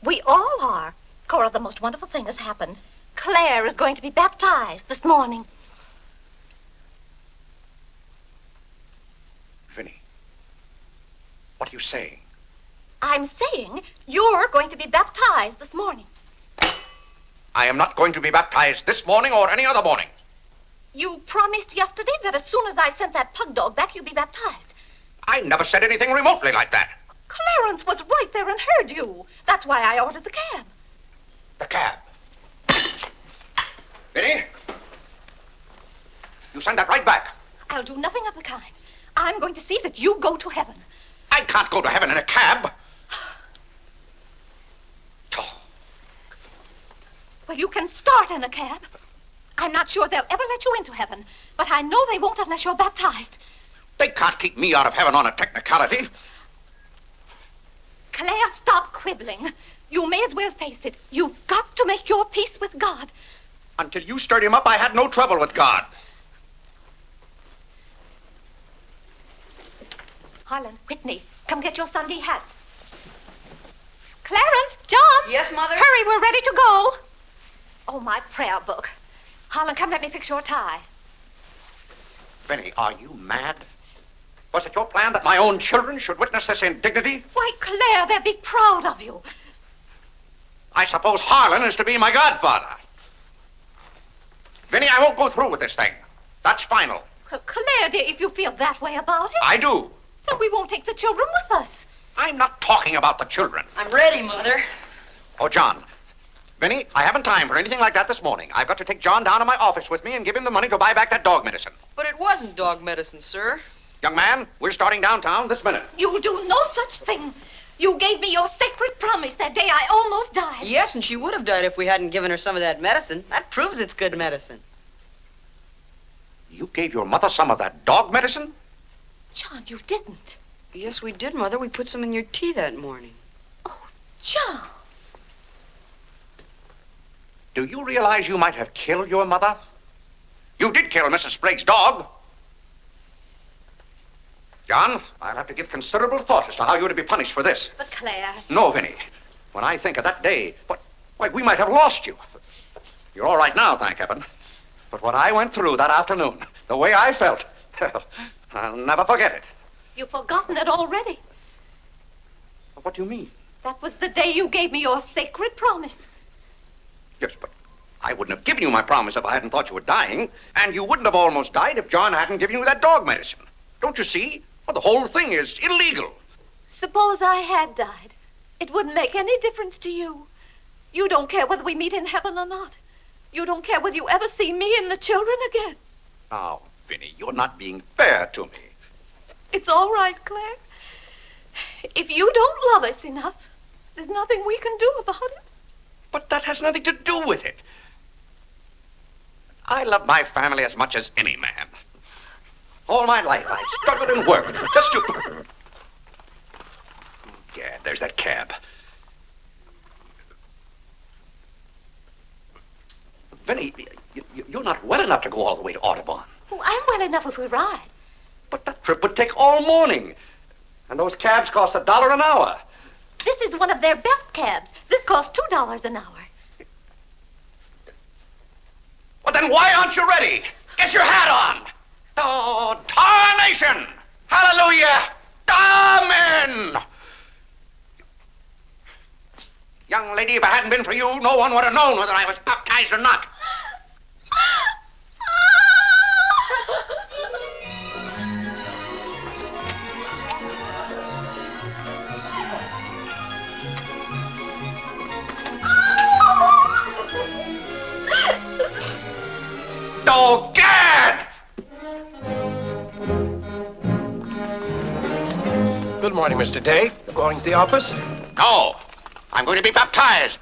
We all are. Cora, the most wonderful thing has happened. Claire is going to be baptized this morning. Vinny, what are you saying? I'm saying you're going to be baptized this morning. I am not going to be baptized this morning or any other morning. You promised yesterday that as soon as I sent that pug dog back, you'd be baptized. I never said anything remotely like that. Clarence was right there and heard you. That's why I ordered the cab. The cab. Vinny, you send that right back. I'll do nothing of the kind. I'm going to see that you go to heaven. I can't go to heaven in a cab. Well, you can start in a cab. I'm not sure they'll ever let you into heaven, but I know they won't unless you're baptized. They can't keep me out of heaven on a technicality. Claire, stop quibbling. You may as well face it. You've got to make your peace with God. Until you stirred him up, I had no trouble with God. Harlan, Whitney, come get your Sunday hats. Clarence, John. Yes, Mother? Hurry, we're ready to go. Oh, my prayer book. Harlan, come let me fix your tie. Vinny, are you mad? Was it your plan that my own children should witness this indignity? Why, Claire, they'll be proud of you. I suppose Harlan is to be my godfather. Vinny, I won't go through with this thing. That's final. Claire, dear, if you feel that way about it... I do. Then we won't take the children with us. I'm not talking about the children. I'm ready, Mother. Oh, John. Vinny, I haven't time for anything like that this morning. I've got to take John down to my office with me and give him the money to buy back that dog medicine. But it wasn't dog medicine, sir. Young man, we're starting downtown this minute. You'll do no such thing. You gave me your sacred promise that day I almost died. Yes, and she would have died if we hadn't given her some of that medicine. That proves it's good medicine. You gave your mother some of that dog medicine? John, you didn't. Yes, we did, Mother. We put some in your tea that morning. Oh, John. Do you realize you might have killed your mother? You did kill Mrs. Sprague's dog. John, I'll have to give considerable thought as to how you're to be punished for this. But Claire... No, Vinny. When I think of that day, why, we might have lost you. You're all right now, thank heaven. But what I went through that afternoon, the way I felt, I'll never forget it. You've forgotten it already. What do you mean? That was the day you gave me your sacred promise. Yes, but I wouldn't have given you my promise if I hadn't thought you were dying, and you wouldn't have almost died if John hadn't given you that dog medicine. Don't you see? Well, the whole thing is illegal. Suppose I had died. It wouldn't make any difference to you. You don't care whether we meet in heaven or not. You don't care whether you ever see me and the children again. Now, Vinny, you're not being fair to me. It's all right, Claire. If you don't love us enough, there's nothing we can do about it. But that has nothing to do with it. I love my family as much as any man. All my life, I've struggled and worked just to... Yeah, there's that cab. Vinny, you're not well enough to go all the way to Audubon. Oh, I'm well enough if we ride. But that trip would take all morning. And those cabs cost $1 an hour. This is one of their best cabs. This costs $2 an hour. Well, then why aren't you ready? Get your hat on. Oh, tarnation! Hallelujah! Amen! Young lady, if it hadn't been for you, no one would have known whether I was baptized or not. Oh, Gad! Good morning, Mr. Day. You're going to the office? No. I'm going to be baptized.